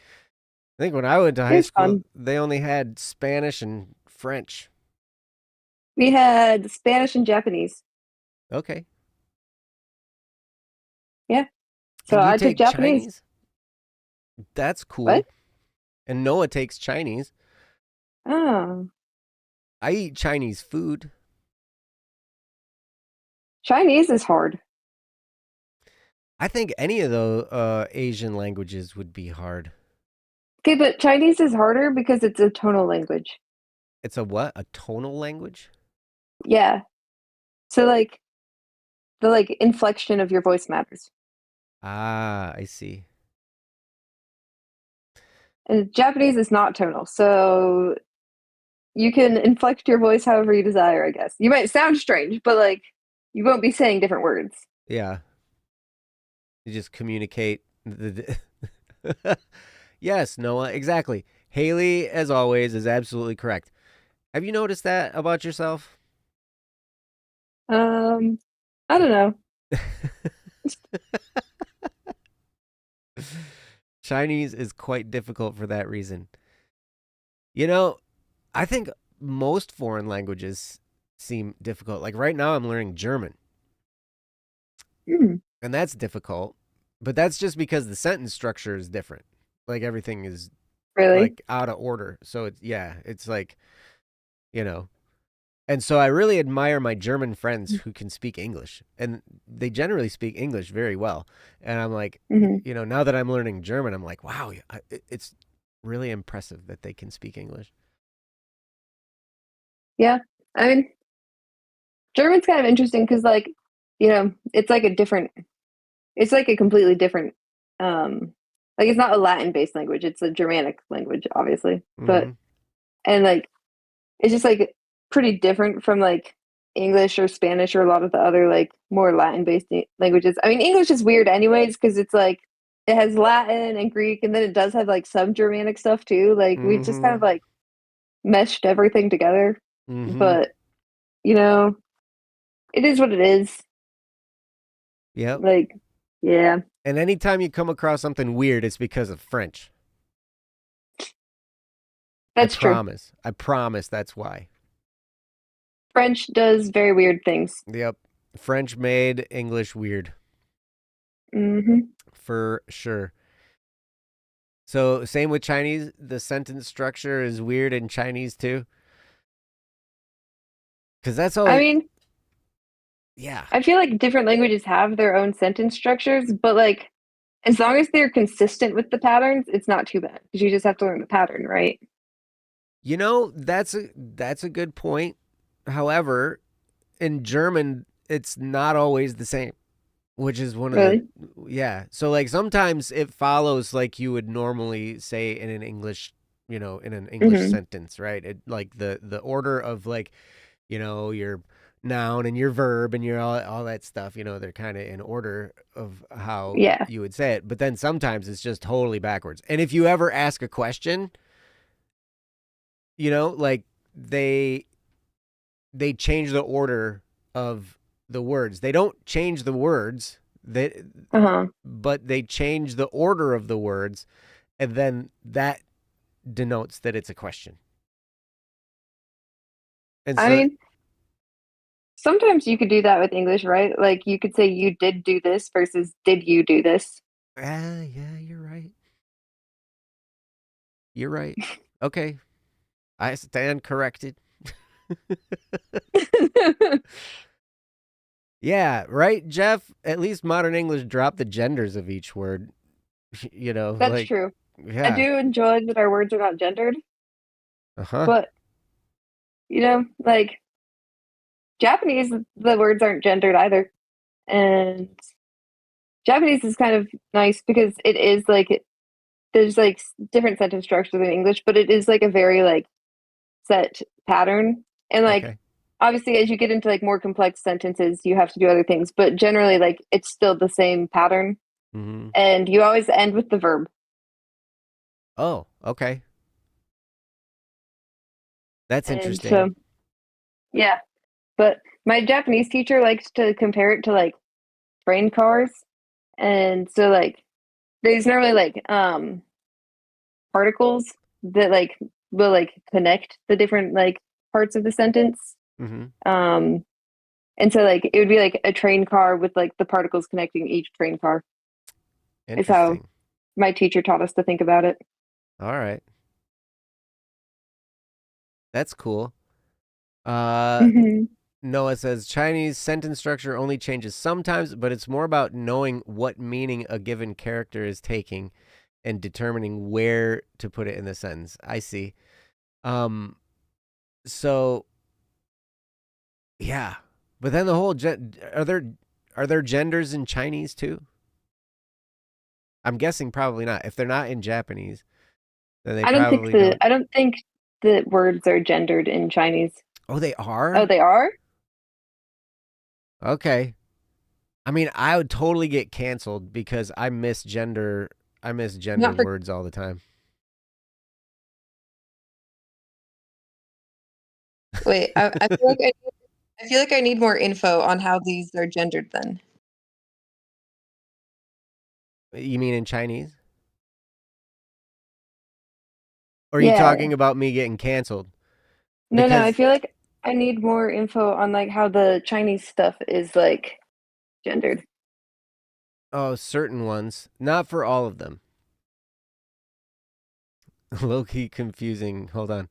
I think when I went to it high was school, fun. they only had Spanish and French. We had Spanish and Japanese. Okay. Yeah. So And you I took take Japanese. Chinese? That's What? cool. And Noah takes Chinese. Oh, I eat Chinese food. Chinese is hard. I think any of the Asian languages would be hard. Okay, but Chinese is harder because it's a tonal language. It's a what? A tonal language? Yeah. So like the like inflection of your voice matters. Ah, I see. And Japanese is not tonal. So you can inflect your voice however you desire, I guess. You might sound strange, but like you won't be saying different words. Yeah. You just communicate. Yes, Noah, exactly. Haley, as always, is absolutely correct. Have you noticed that about yourself? Um, I don't know. Chinese is quite difficult for that reason. You know, I think most foreign languages seem difficult. Like right now, I'm learning German, Hmm, and that's difficult. But that's just because the sentence structure is different. Like everything is really? like out of order. So it's like, you know. And so I really admire my German friends who can speak English, and they generally speak English very well. And I'm like, Hmm. now that I'm learning German, I'm like, wow, it's really impressive that they can speak English. Yeah. I mean, German's kind of interesting because like, it's like a different It's like a completely different, like it's not a Latin-based language. It's a Germanic language, obviously. But Mm-hmm. and like it's just like pretty different from like English or Spanish or a lot of the other like more Latin-based languages. I mean, English is weird anyways because it's like it has Latin and Greek, and then it does have like some Germanic stuff too. Like we just kind of Mm-hmm. like meshed everything together. Mm-hmm. But you know, it is what it is. Yep. Like, yeah, And anytime you come across something weird, it's because of French. I that's true. promise. I promise that's why. French does very weird things. Yep. French made English weird. Hmm. For sure. So, same with Chinese. The sentence structure is weird in Chinese too. Because that's I always, mean, yeah. I feel like different languages have their own sentence structures, but like as long as they're consistent with the patterns, it's not too bad because you just have to learn the pattern, right? That's a good point. However, in German, it's not always the same, which is one of the Really? yeah. So like sometimes it follows like you would normally say in an English, in an English Hmm. sentence, right? It like the order of like, your noun and your verb and your all that stuff, they're kind of in order of how Yeah. you would say it. But then sometimes it's just totally backwards. And if you ever ask a question, like they they change the order of the words. They don't change the words, Uh-huh. but they change the order of the words, and then that denotes that it's a question. And I so, mean, sometimes you could do that with English, right? Like you could say you did do this versus did you do this? yeah, you're right. You're right. Okay, I stand corrected. Yeah, right, Jeff. At least modern English dropped the genders of each word. That's Like, true. I yeah, do enjoy that our words are not gendered, uh huh, but like Japanese, the words aren't gendered either. And Japanese is kind of nice because it is like there's like different sentence structures in English, but it is like a very like set pattern. And like okay, obviously as you get into like more complex sentences, you have to do other things, but generally like it's still the same pattern. mm-hmm. And you always end with the verb. Oh, okay, that's And interesting. so yeah, but my Japanese teacher likes to compare it to like train cars. And so like there's normally like particles that like will like connect the different like parts of the sentence. Mm-hmm. Um, and so like it would be like a train car with like the particles connecting each train car is how Interesting. my teacher taught us to think about it. All right, that's cool. Uh, Hmm. Noah says Chinese sentence structure only changes sometimes, but it's more about knowing what meaning a given character is taking and determining where to put it in the sentence. I see. Um, so yeah, but then the whole are there genders in Chinese too? I'm guessing probably not. If they're not in Japanese, then they probably don't. I don't think the words are gendered in Chinese. Oh, they Oh, are? they are? Okay. I mean, I would totally get canceled because I miss gender Not for words all the time. wait, I feel like I need more info on how these are gendered then. You mean in Chinese? Or are you Yeah. talking about me getting canceled? No, I Because feel like I need more info on like how the Chinese stuff is like gendered. oh, certain ones, not for all of them. Low key confusing. Hold on.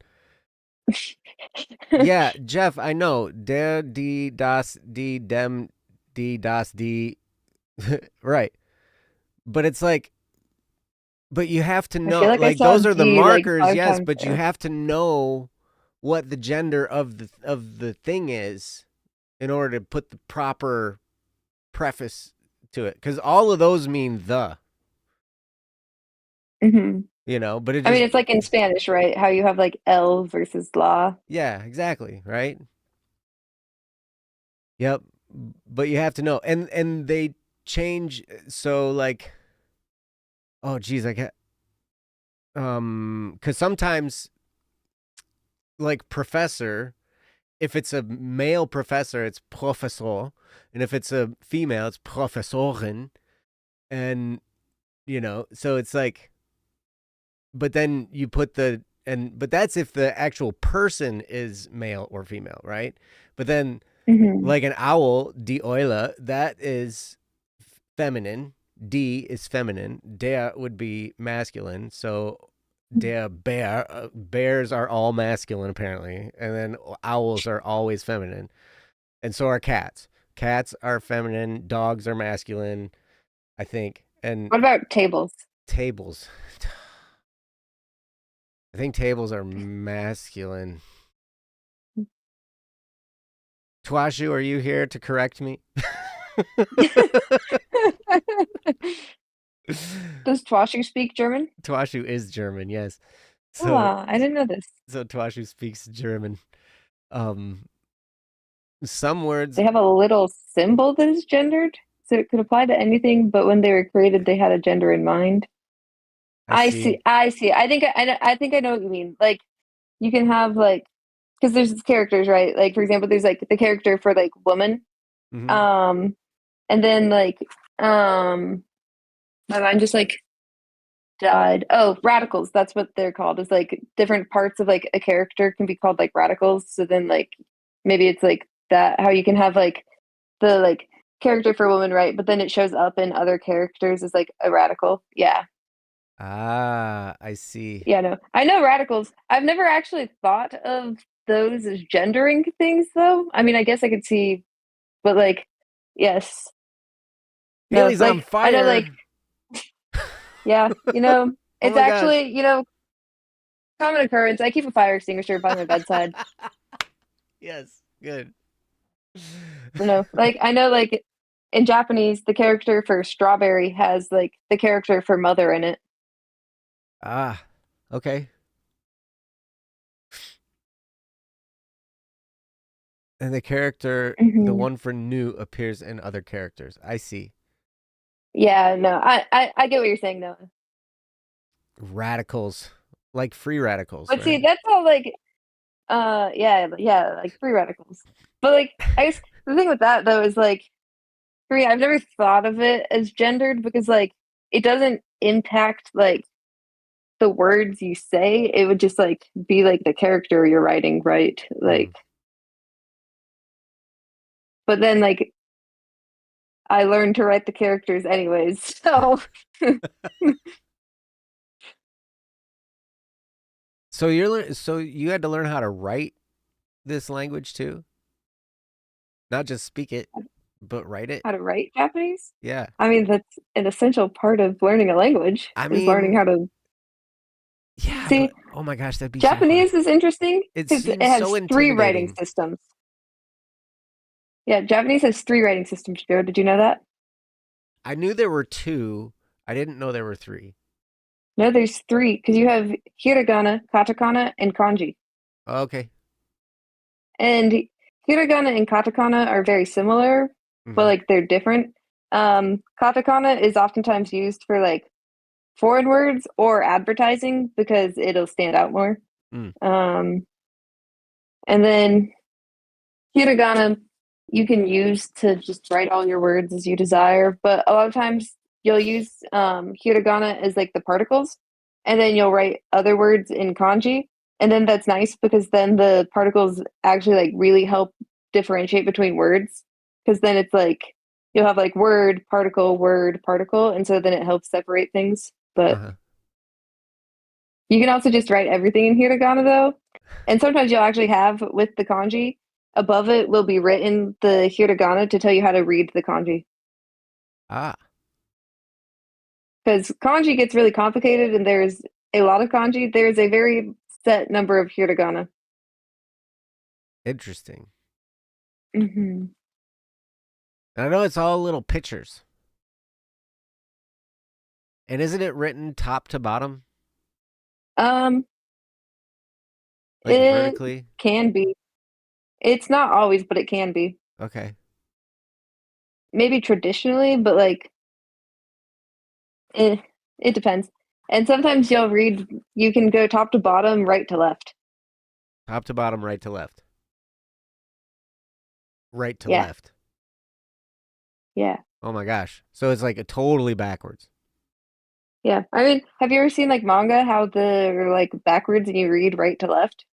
Yeah, Jeff, I know. Der, die, das, die, dem, die, das, die. Right. But it's like, but you have to I feel know, like I like, saw those are the D like markers, five yes, times but you there. have to know what the gender of the thing is in order to put the proper preface to it because all of those mean the, Hmm. but it I mean, just, it's like in Spanish, right? How you have like el versus la. yeah, exactly, right? Yep. But you have to know, and they change. So like, oh geez, I get because sometimes like professor, if it's a male professor, it's professor, and if it's a female, it's professorin, and so it's like, but then you put but that's if the actual person is male or female, right? But then Hmm. like an owl, die Eule, that is feminine. Die is feminine. Der would be masculine. So der Bär, bears are all masculine apparently, and then owls are always feminine, and so are cats. Cats are feminine. Dogs are masculine, I think, and What about tables? tables. I think tables are masculine. Twashu, are you here to correct me? Does Twashu speak German? Twashu is German, yes. So Ah, I didn't know this. so Twashu speaks German. Um, some words They have a little symbol that is gendered, so it could apply to anything, but when they were created, they had a gender in mind. I see. I see. I think I know what you mean. Like you can have like because there's characters, right? Like for example, there's like the character for like woman. Hmm. Um and then like um my mind just like died. Oh, radicals, that's what they're called. Is like different parts of like a character can be called like radicals. So then like maybe it's like that how you can have like the like character for woman, right? But then it shows up in other characters as like a radical. Yeah. Ah, I see. Yeah, no. I know radicals. I've never actually thought of those as gendering things though. I mean, I guess I could see, but like, yes. No, Haley's on like I know like fire. yeah, Oh it's my gosh. actually, common occurrence. I keep a fire extinguisher by my bedside. Yes, good. Like I know like in Japanese the character for strawberry has like the character for mother in it. Ah, okay. And the character, the Hmm. one for new, appears in other characters. I see. Yeah, no. I get what you're saying though. Radicals, like free radicals, But right? see, that's all like yeah, yeah, like free radicals. But like I guess the thing with that though is like for me, I've never thought of it as gendered because like it doesn't impact like the words you say. It would just like be like the character you're writing, right? Mm. Like but then like I learned to write the characters anyways. So So you had to learn how to write this language too, not just speak it, but write it. how to write Japanese? Yeah. I mean, that's an essential part of learning a language I is learning mean, how to yeah, see. but oh my gosh, that'd be so hard. Japanese is interesting It because it seems so has three writing intimidating. systems. Yeah, Japanese has three writing systems, Joe. Did you know that? I knew there were two. I didn't know there were three. No, there's three because you have hiragana, katakana, and kanji. Okay. And hiragana and katakana are very similar, but Hmm. like they're different. Katakana is oftentimes used for like foreign words or advertising because it'll stand out more. Mm. Um, and then hiragana you can use to just write all your words as you desire, but a lot of times you'll use hiragana as like the particles, and then you'll write other words in kanji. And then that's nice because then the particles actually like really help differentiate between words. Because then it's like you'll have like word, particle, and so then it helps separate things. But Uh-huh. you can also just write everything in hiragana though. And sometimes you'll actually have with the kanji, above it will be written the hiragana to tell you how to read the kanji. Ah, Because kanji gets really complicated and there's a lot of kanji. There's a very set number of hiragana. interesting. Hmm. And I know it's all little pictures. And isn't it written top to bottom? Um, Like it vertically? can be. It's not always, but it can be. Okay. Maybe traditionally, but like it depends. And sometimes you can go top to bottom, right to left. Top to bottom, right to left. Right to Yeah, left. yeah, Oh my gosh. So it's like a totally backwards. yeah. I mean, have you ever seen like manga, how they're like backwards and you read right to left?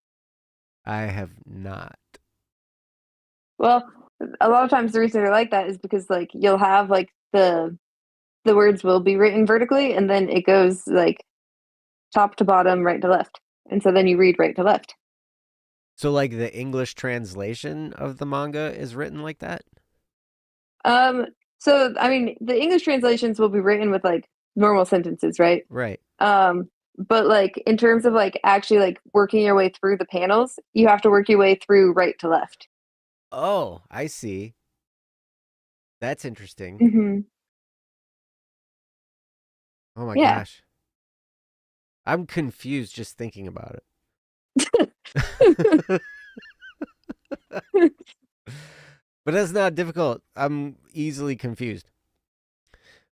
I have not. Well, a lot of times the reason they're like that is because like you'll have like the words will be written vertically and then it goes like top to bottom, right to left. And so then you read right to left. So like the English translation of the manga is written like that? Um, so I mean, the English translations will be written with like normal sentences, right? Right. But like in terms of like actually like working your way through the panels, you have to work your way through right to left. Oh, I see. That's interesting. Hmm. Oh my Yeah. gosh. I'm confused just thinking about it. But that's not difficult. I'm easily confused.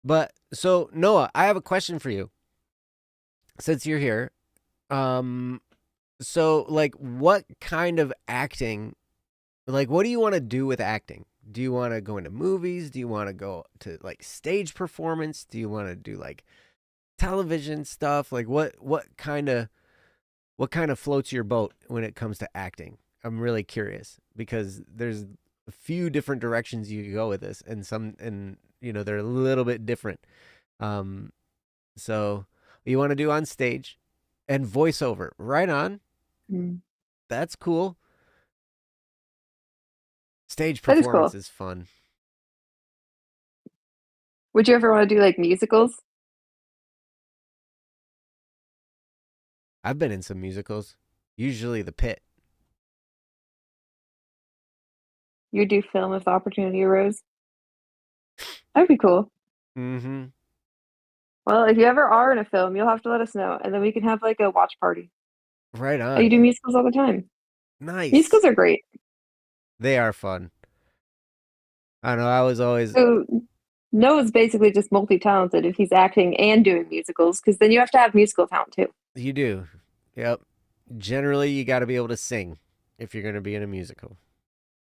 But so Noah, I have a question for you. Since you're here, um, so like, what kind of acting? Like, what do you want to do with acting? Do you want to go into movies? Do you want to go to like stage performance? Do you want to do like television stuff? Like, what kind of floats your boat when it comes to acting? I'm really curious because there's a few different directions you could go with this, and they're a little bit different. Um, so you want to do on stage and voiceover, right on. Mm. That's cool. Stage That is performance cool. is fun. Would you ever want to do like musicals? I've been in some musicals, usually The Pit. You would do film if the opportunity arose? That'd be cool. Mm-hmm. Well, if you ever are in a film, you'll have to let us know, and then we can have like a watch party. Right Oh, you on. do musicals all the time. Nice. Musicals are great. They are fun. I know. I was always. So Noah's basically just multi-talented if he's acting and doing musicals, because then you have to have musical talent too. You do. Yep. Generally, you got to be able to sing if you're going to be in a musical.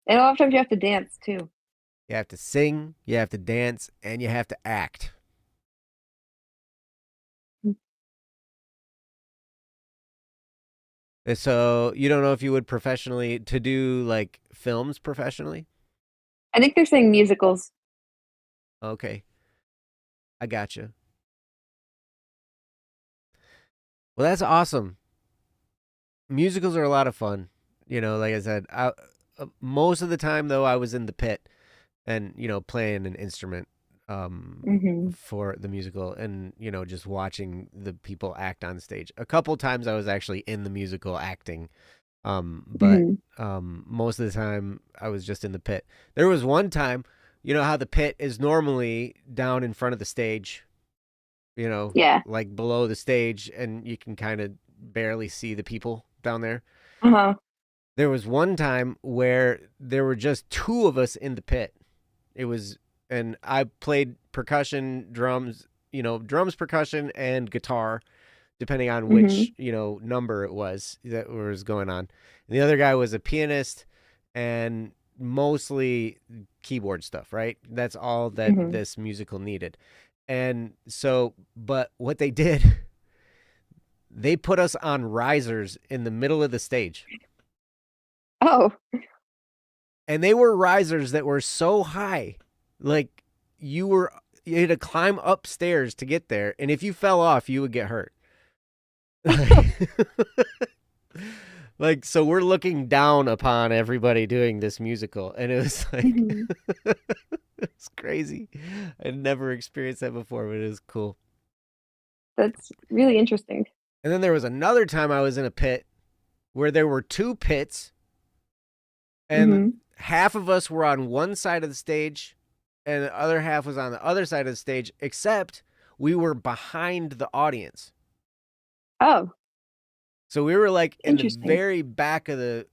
And a lot of times you have to dance too. You have to sing, you have to dance, and you have to act. So you don't know if you would professionally to do like films professionally? I think they're saying musicals. Okay, I gotcha. Well, that's awesome. Musicals are a lot of fun. Like I said, most of the time though, I was in the pit and playing an instrument Hmm. for the musical and just watching the people act on stage. A couple times I was actually in the musical acting. But Hmm. most of the time I was just in the pit. There was one time, how the pit is normally down in front of the stage, Yeah. like below the stage, and you can kind of barely see the people down there. Uh-huh. There was one time where there were just two of us in the pit. It was, and I played percussion, drums, drums, percussion, and guitar, depending on Hmm. which number it was that was going on. And the other guy was a pianist and mostly keyboard stuff, right? That's all that Hmm. this musical needed. And so, but what they did, they put us on risers in the middle of the stage. Oh. And they were risers that were so high, like you had to climb upstairs to get there, and if you fell off, you would get hurt. Like, so we're looking down upon everybody doing this musical, and it was like Hmm. it's crazy. I'd never experienced that before, but it was cool. That's really interesting. And then there was another time I was in a pit where there were two pits, and Hmm. half of us were on one side of the stage, and the other half was on the other side of the stage, except we were behind the audience. Oh, So we were like in the interesting. very back of the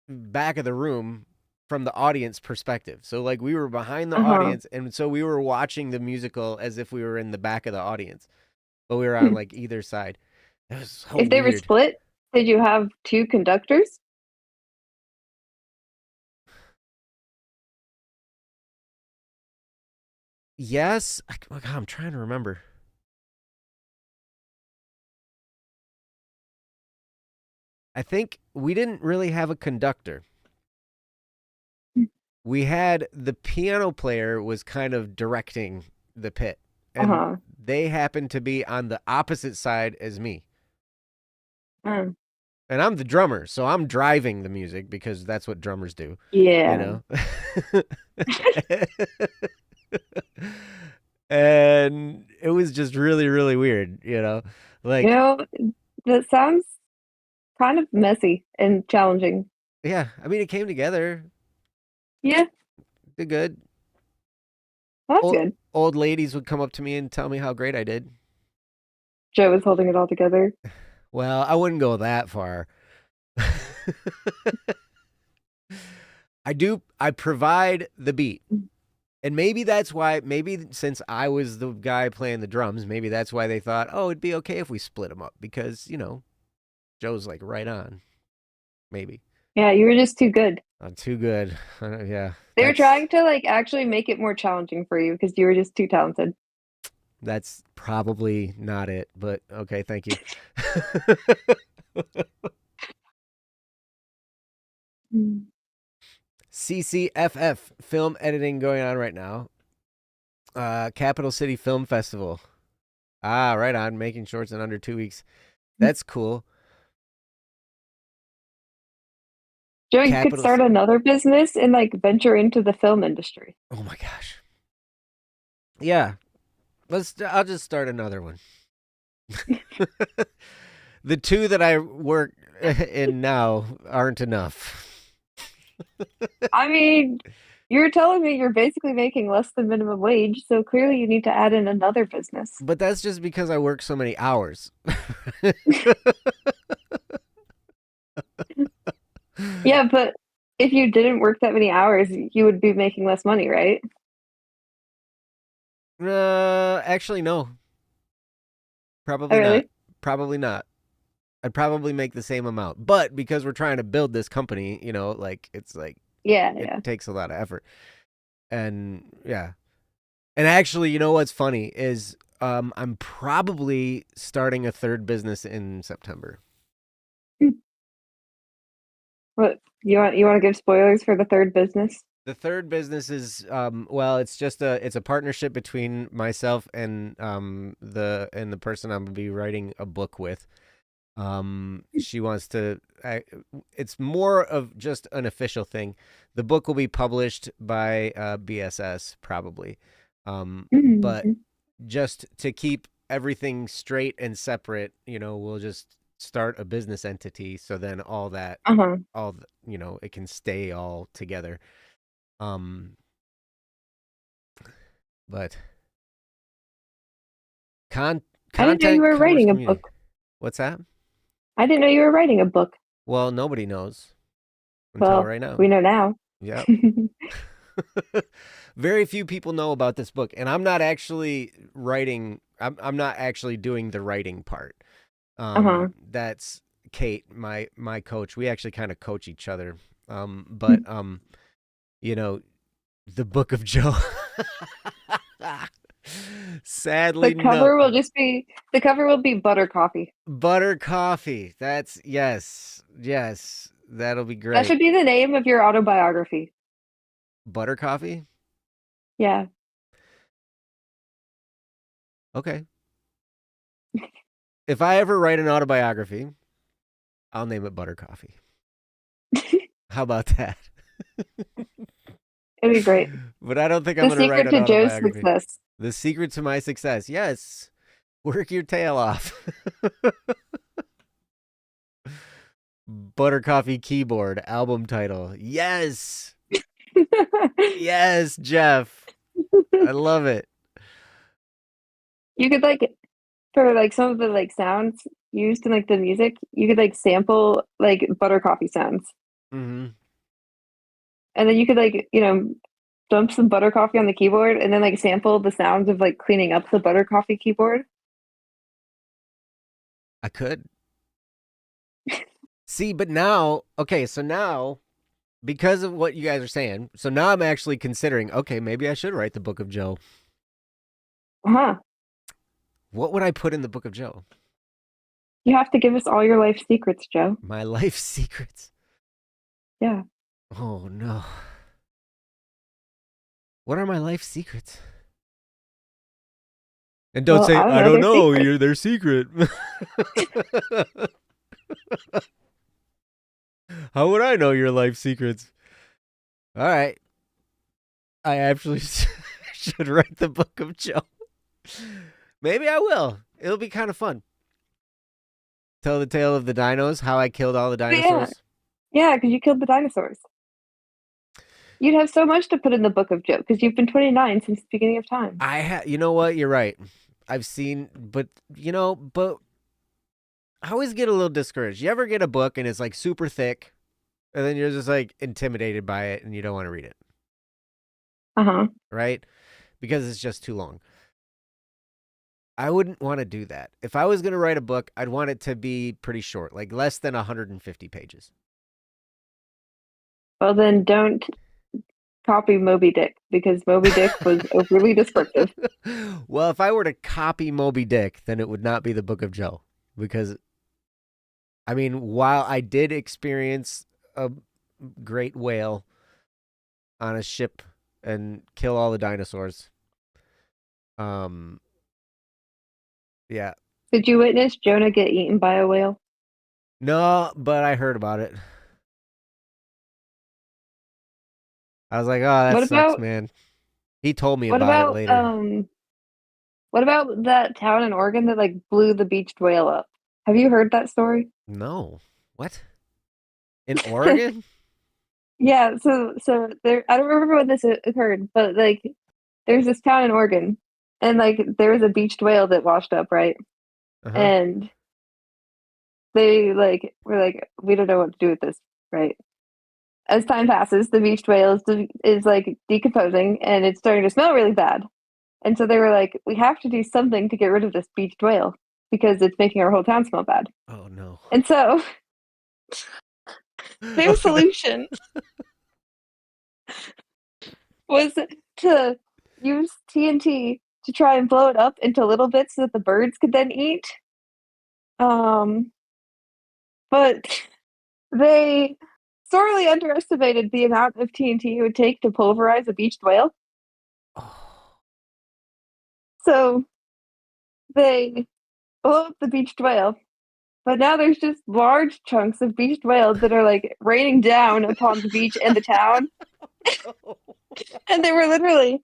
room from the audience perspective. So like we were behind the Uh-huh. audience, and so we were watching the musical as if we were in the back of the audience, but we were on Hmm. like either side. It was so If they were weird. split, did you have two conductors? Yes, oh God, I'm trying to remember. I think we didn't really have a conductor. We had the piano player was kind of directing the pit, and Uh-huh. they happened to be on the opposite side as me. Mm. And I'm the drummer, so I'm driving the music because that's what drummers do, you Yeah. know? And it was just really, really weird, you know? You Like, know, that sounds kind of messy and challenging. yeah, I mean, it came together. Yeah, Did good. well, that's Old, good. old ladies would come up to me and tell me how great I did. Joe was holding it all together. Well, I wouldn't go that far. I provide the beat. And maybe that's why, maybe since I was the guy playing the drums, maybe that's why they thought, oh, it'd be okay if we split them up because, Joe's like right on. Maybe. Yeah, you were just too good. I'm too good. Yeah, They were trying to like actually make it more challenging for you because you were just too talented. that's probably not it, but okay, thank you. Mm. CCFF film editing going on right now. Capital City Film Festival. Ah, right on. Making shorts in under 2 weeks. That's cool. Joe, you could Capital. start another business and like venture into the film industry. Oh my gosh. Yeah. I'll just start another one. The two that I work in now aren't enough. I mean, you're telling me you're basically making less than minimum wage, so clearly you need to add in another business. But that's just because I work so many hours. Yeah, but if you didn't work that many hours, you would be making less money, right? Actually, no. Oh, Probably not. really? Probably not. I'd probably make the same amount. But because we're trying to build this company, it's like Yeah, it yeah. takes a lot of effort. And yeah. And actually, you know what's funny is I'm probably starting a third business in September. Hmm. What you want to give spoilers for the third business? The third business is well, it's a partnership between myself and the person I'm gonna be writing a book with. She wants to. It's more of just an official thing. The book will be published by BSS probably, but Mm-hmm. just to keep everything straight and separate, we'll just start a business entity. So then Uh-huh. it can stay all together. Um, but con I didn't know you content, were commerce, writing a community. book. What's that? I didn't know you were writing a book. Well, nobody knows until Well, right now. we know now. Yep. Very few people know about this book, and I'm not actually writing. I'm not actually doing the writing part. Uh-huh. That's Kate, my coach. We actually kind of coach each other. But you know, the Book of Joe. The Sadly, no. cover will just be the cover will be butter coffee. Butter coffee. That's yes, yes. That'll be That great. should be the name of your autobiography. Butter coffee. Yeah. Okay. If I ever write an autobiography, I'll name it Butter Coffee. How about that? It'd be great. But I don't think I'm The going to write secret an to Joe's autobiography. success. The secret to my success. Yes. Work your tail off. Butter Coffee Keyboard album title. Yes. Yes, Jeff. I love it. You could like for like some of the like sounds used in like the music, you could like sample like butter coffee sounds. Mm-hmm. And then you could like, dump some butter coffee on the keyboard and then like sample the sounds of like cleaning up the butter coffee keyboard. I could. See, but now, okay, so now, because of what you guys are saying, so now I'm actually considering, okay, maybe I should write the Book of Joe. Uh-huh. What would I put in the Book of Joe? You have to give us all your life secrets, Joe. My life secrets. Yeah. Oh, no. What are my life secrets? And don't Well, say, I they're don't know, secrets. they're secret. How would I know your life secrets? All right. I actually should write the Book of Joe. Maybe I will. It'll be kind of fun. Tell the tale of the dinos, how I killed all the dinosaurs. Yeah, because you killed the dinosaurs. You'd have so much to put in the book of Joe because you've been 29 since the beginning of time. You know what? You're right. I've seen, but I always get a little discouraged. You ever get a book and it's like super thick, and then you're just like intimidated by it and you don't want to read it, Uh-huh. right? Because it's just too long. I wouldn't want to do that. If I was going to write a book, I'd want it to be pretty short, like less than 150 pages. Well, then don't copy Moby Dick because Moby Dick was overly descriptive. Well, if I were to copy Moby Dick, then it would not be the Book of Joe. Because, I mean, while I did experience a great whale on a ship and kill all the dinosaurs, yeah. Did you witness Jonah get eaten by a whale? No, but I heard about it. I was like, oh, that What sucks, about man. He told me what about it about later. what about that town in Oregon that like blew the beached whale up? Have you heard that story? No. What? In Oregon? Yeah, so there I don't remember when this occurred, but like there's this town in Oregon and like there was a beached whale that washed up, right? Uh-huh. And they like were like, we don't know what to do with this, right? As time passes, the beached whale is like decomposing and it's starting to smell really bad. And so they were like, we have to do something to get rid of this beached whale because it's making our whole town smell bad. Oh, no. And so their Oh, no. solution was to use TNT to try and blow it up into little bits so that the birds could then eat. Um, but they sorely underestimated the amount of TNT it would take to pulverize a beached whale. Oh. So they blew up the beached whale. But now there's just large chunks of beached whales that are like raining down upon the beach and the town. And they were literally,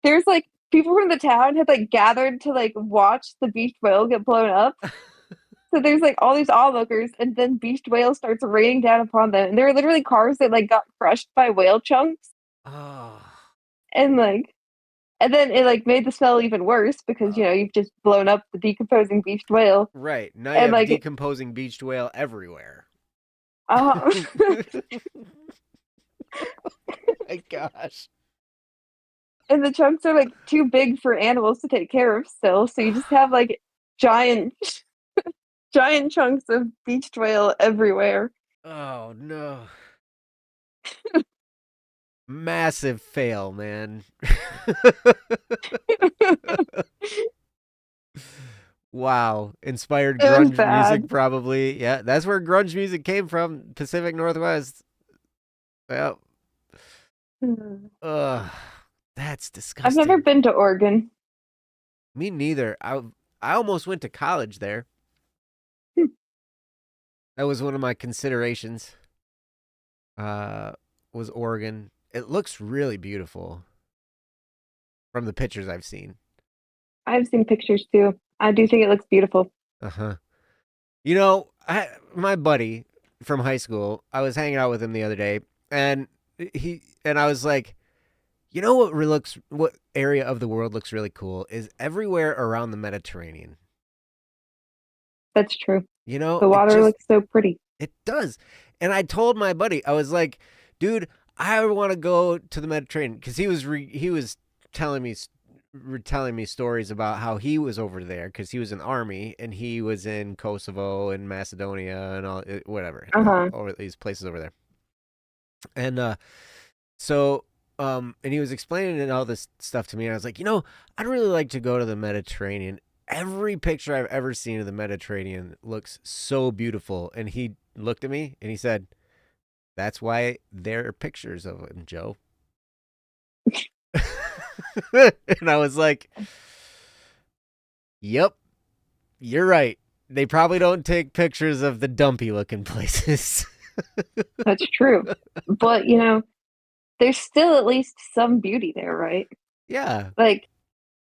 there's like people from the town had like gathered to like watch the beached whale get blown up. So there's like all these onlookers, and then beached whale starts raining down upon them. And there were literally cars that like got crushed by whale chunks. Oh. And like, and then it like made the smell even worse because you've just blown up the decomposing beached whale. Right. Now you And have like, decomposing beached whale everywhere. uh, My gosh. and the chunks are like too big for animals to take care of still, so you just have like giant giant chunks of beached whale everywhere. Oh, no. Massive fail, man. Wow. Inspired It was grunge bad. music, probably. Yeah, that's where grunge music came from. Pacific Northwest. Well, ugh. That's I've never disgusting. been to Oregon. Me neither. I almost went to college there. That was one of my considerations. Uh, was Oregon. It looks really beautiful from the pictures I've seen. I've seen pictures too. I do think it looks beautiful. Uh-huh. You know, my buddy from high school, I was hanging out with him the other day, and I was like, You know what area of the world looks really cool is everywhere around the Mediterranean. That's true. You know, The water looks so pretty. it does. And I told my buddy, I was like, dude, I want to go to the Mediterranean because he was telling me telling me stories about how he was over there because he was in the army and he was in Kosovo and Macedonia and all whatever Uh-huh. over these places over there. And so and he was explaining all this stuff to me and I was like, I'd really like to go to the Mediterranean. Every picture I've ever seen of the Mediterranean looks so beautiful. And he looked at me and he said, "That's why there are pictures of him, Joe." And I was like, "Yep, you're right. They probably don't take pictures of the dumpy looking places." That's true. But, there's still at least some beauty there, right? Yeah. Like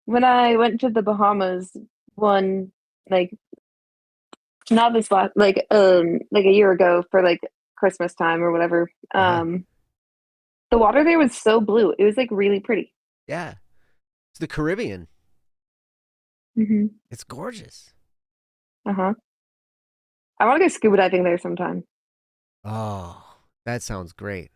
when I went to the Bahamas one, like not this last, like a year ago for like Christmas time or whatever. Uh-huh. The water there was so blue. It was like really pretty. Yeah. It's the Caribbean. Mm-hmm. It's gorgeous. Uh-huh. I want to go scuba diving there sometime. Oh, that sounds great.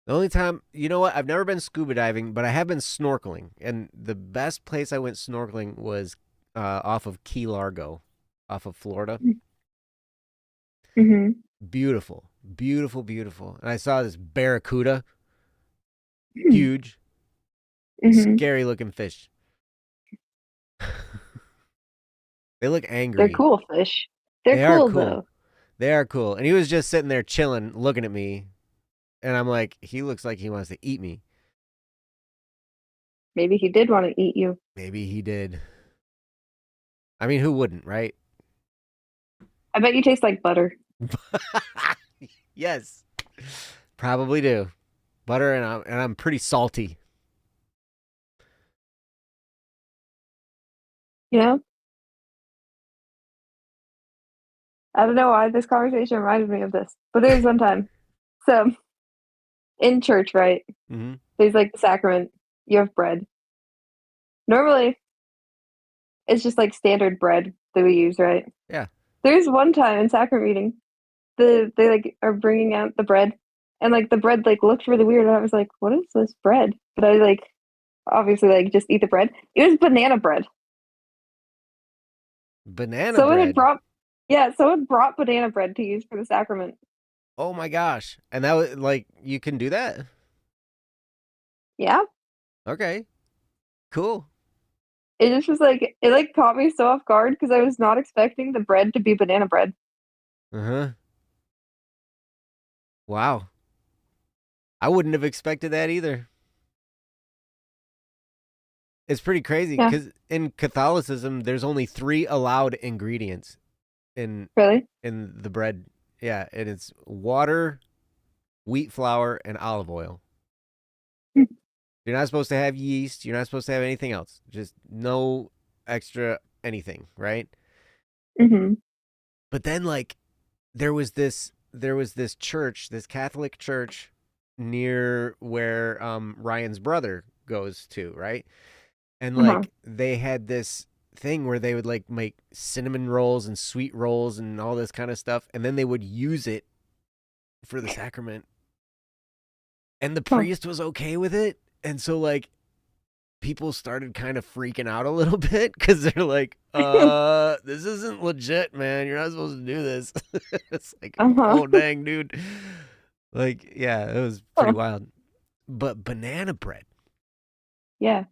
The only time, you know what? I've never been scuba diving, but I have been snorkeling. And the best place I went snorkeling was off of Key Largo, off of Florida. Mm-hmm. Beautiful, beautiful, beautiful. And I saw this barracuda, huge, Mm-hmm. scary looking fish. They look They're angry. cool fish. They're They are cool cool. though. They are cool. And he was just sitting there chilling, looking at me. And I'm like, he looks like he wants to eat me. Maybe he did want to eat you. Maybe he did. I mean, who wouldn't, right? I bet you taste like butter. Yes, probably do. Butter and I'm pretty salty. You know? I don't know why this conversation reminded me of this, but there was one time. So in church, right? Mm-hmm. There's like the sacrament. You have bread. Normally, it's just like standard bread that we use, right? Yeah. There's one time in sacrament reading, they like are bringing out the bread, and like the bread like looked really weird, and I was like, "What is this bread?" But I like obviously like just eat the bread. It was banana bread. Banana Someone had bread. brought, yeah, someone brought banana bread to use for the sacrament. Oh my gosh. And that was like, you can do that? Yeah, Okay. Cool. it just was like it like caught me so off guard because I was not expecting the bread to be banana bread. Uh huh. Wow. I wouldn't have expected that either. It's pretty crazy Yeah, because in Catholicism, there's only 3 allowed ingredients in really. in the bread. Yeah, and it's water, wheat flour, and olive oil. You're not supposed to have yeast. You're not supposed to have anything else. Just no extra anything, right? Mm-hmm. But then like there was this church, this Catholic church near where Ryan's brother goes to, right? And Uh-huh. like they had this thing where they would like make cinnamon rolls and sweet rolls and all this kind of stuff and then they would use it for the sacrament. And the Huh. priest was okay with it. And so like people started kind of freaking out a little bit because they're like, this isn't legit, man. You're not supposed to do this. It's like, Uh-huh. oh, dang, dude. Like, yeah, it was pretty Huh. wild. But banana bread, Yeah.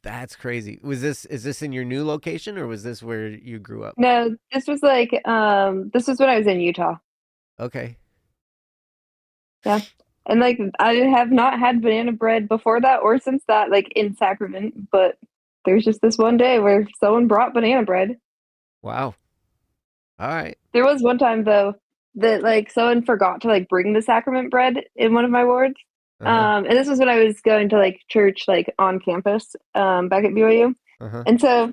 that's crazy. Is this in your new location or was this where you grew up? No, this was when I was in Utah. Okay. Yeah. And like I have not had banana bread before that or since that, like in Sacrament, but there's just this one day where someone brought banana bread. Wow. All right. There was one time though that like someone forgot to like bring the sacrament bread in one of my wards. Uh huh. And this was when I was going to like church like on campus, back at BYU. Uh huh. And so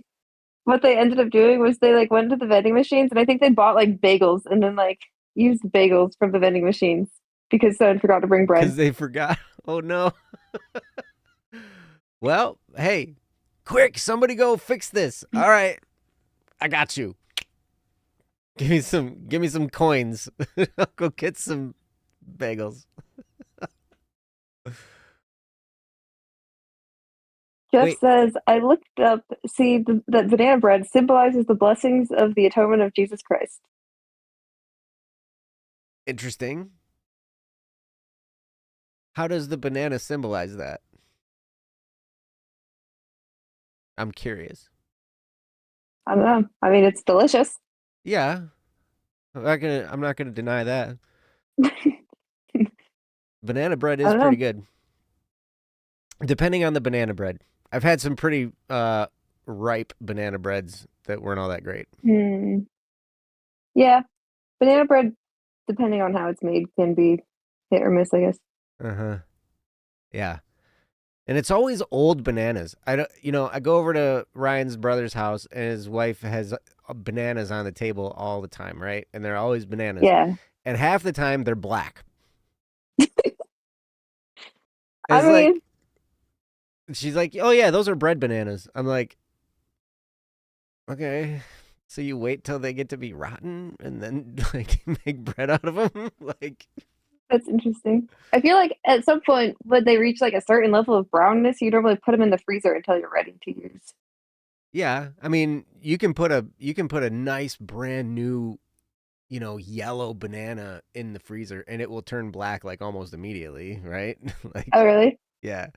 what they ended up doing was they like went to the vending machines and I think they bought like bagels and then like used bagels from the vending machines because someone forgot to bring Because bread. they forgot. Oh no. Well, hey, quick, somebody go fix this. All right, I got you. Give me some coins. I'll go get some bagels. Jeff Wait, says, I looked up, see that banana bread symbolizes the blessings of the atonement of Jesus Christ. interesting. How does the banana symbolize that? I'm curious. I don't know. I mean, it's delicious. Yeah, I'm not gonna deny that. Banana bread I is don't pretty know. good. Depending on the banana bread. I've had some pretty ripe banana breads that weren't all that great. Hmm. Yeah, banana bread, depending on how it's made, can be hit or miss, I guess. Uh-huh. Yeah. And it's always old bananas. I don't, I go over to Ryan's brother's house and his wife has bananas on the table all the time, right? And they're always bananas. Yeah. And half the time they're black. I It's like mean, she's like, "Oh yeah, those are bread bananas." I'm like, "Okay. So you wait till they get to be rotten and then like make bread out of them?" Like, that's interesting. I feel like at some point, when they reach like a certain level of brownness, you normally put them in the freezer until you're ready to use. yeah, I mean, you can put a nice brand new, yellow banana in the freezer and it will turn black like almost immediately, right? Oh, Like, really? yeah.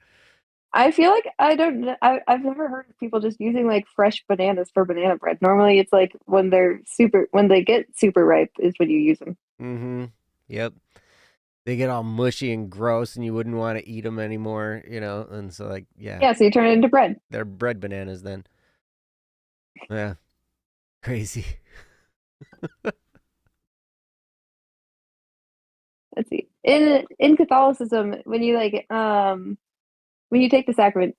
I feel like I don't kn- I've never heard of people just using like fresh bananas for banana bread. Normally it's like when they get super ripe is when you use them. Mm-hmm. Yep. They get all mushy and gross and you wouldn't want to eat them anymore, and so like, yeah, Yeah, so you turn it into bread. they're bread bananas then. Yeah. Crazy. Let's see. In Catholicism, when you take the sacrament,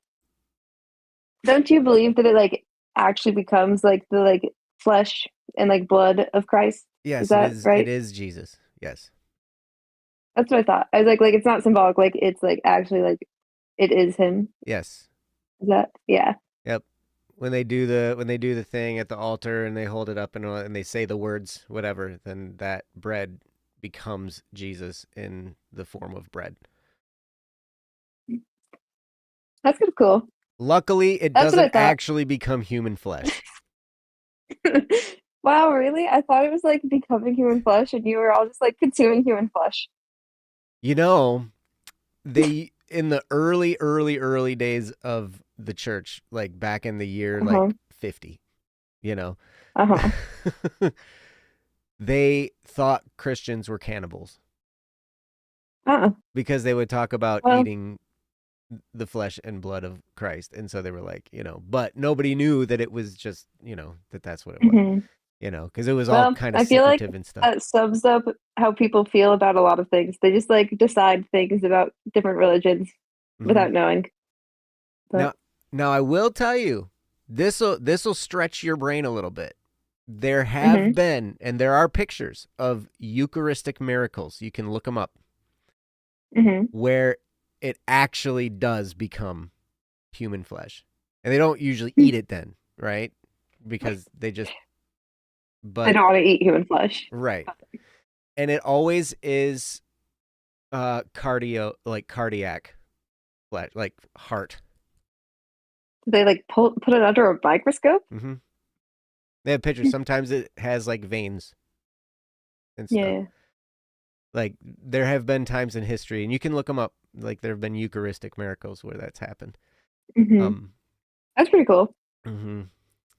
don't you believe that it like actually becomes like the like flesh and like blood of Christ? Is Yes, it that is it right? is Jesus. Yes. That's what I thought. I was like it's not symbolic, like it's like actually like it is him. Yes. Is that yeah. Yep. When they do the thing at the altar and they hold it up and they say the words whatever, then that bread becomes Jesus in the form of bread. That's kind of cool. Luckily, it That's what I doesn't thought. actually become human flesh. Wow, really? I thought it was like becoming human flesh and you were all just like consuming human flesh. You know, they in the early days of the church, like back in the year Uh-huh. like 50, you know, Uh-huh. they thought Christians were cannibals Uh-uh. because they would talk about Well, eating the flesh and blood of Christ. And so they were like, but nobody knew that it was just, that's what it was, mhm. because it was all Well, kind of I feel like secretive and stuff. that sums up how people feel about a lot of things. They just like decide things about different religions Hmm. without knowing. But Now, now I will tell you, this will stretch your brain a little bit. There have hmm been, and there are pictures of Eucharistic miracles. You can look them up hmm where it actually does become human flesh, and they don't usually eat it then, right? Because they just, I but don't want to eat human flesh. right, and it always is cardiac flesh, like heart. They like put it under a microscope? Mm-hmm. They have pictures. Sometimes it has like veins and stuff. Yeah. Like there have been times in history, and you can look them up. Like there have been Eucharistic miracles where that's happened. hmm Um. That's pretty cool. Hmm.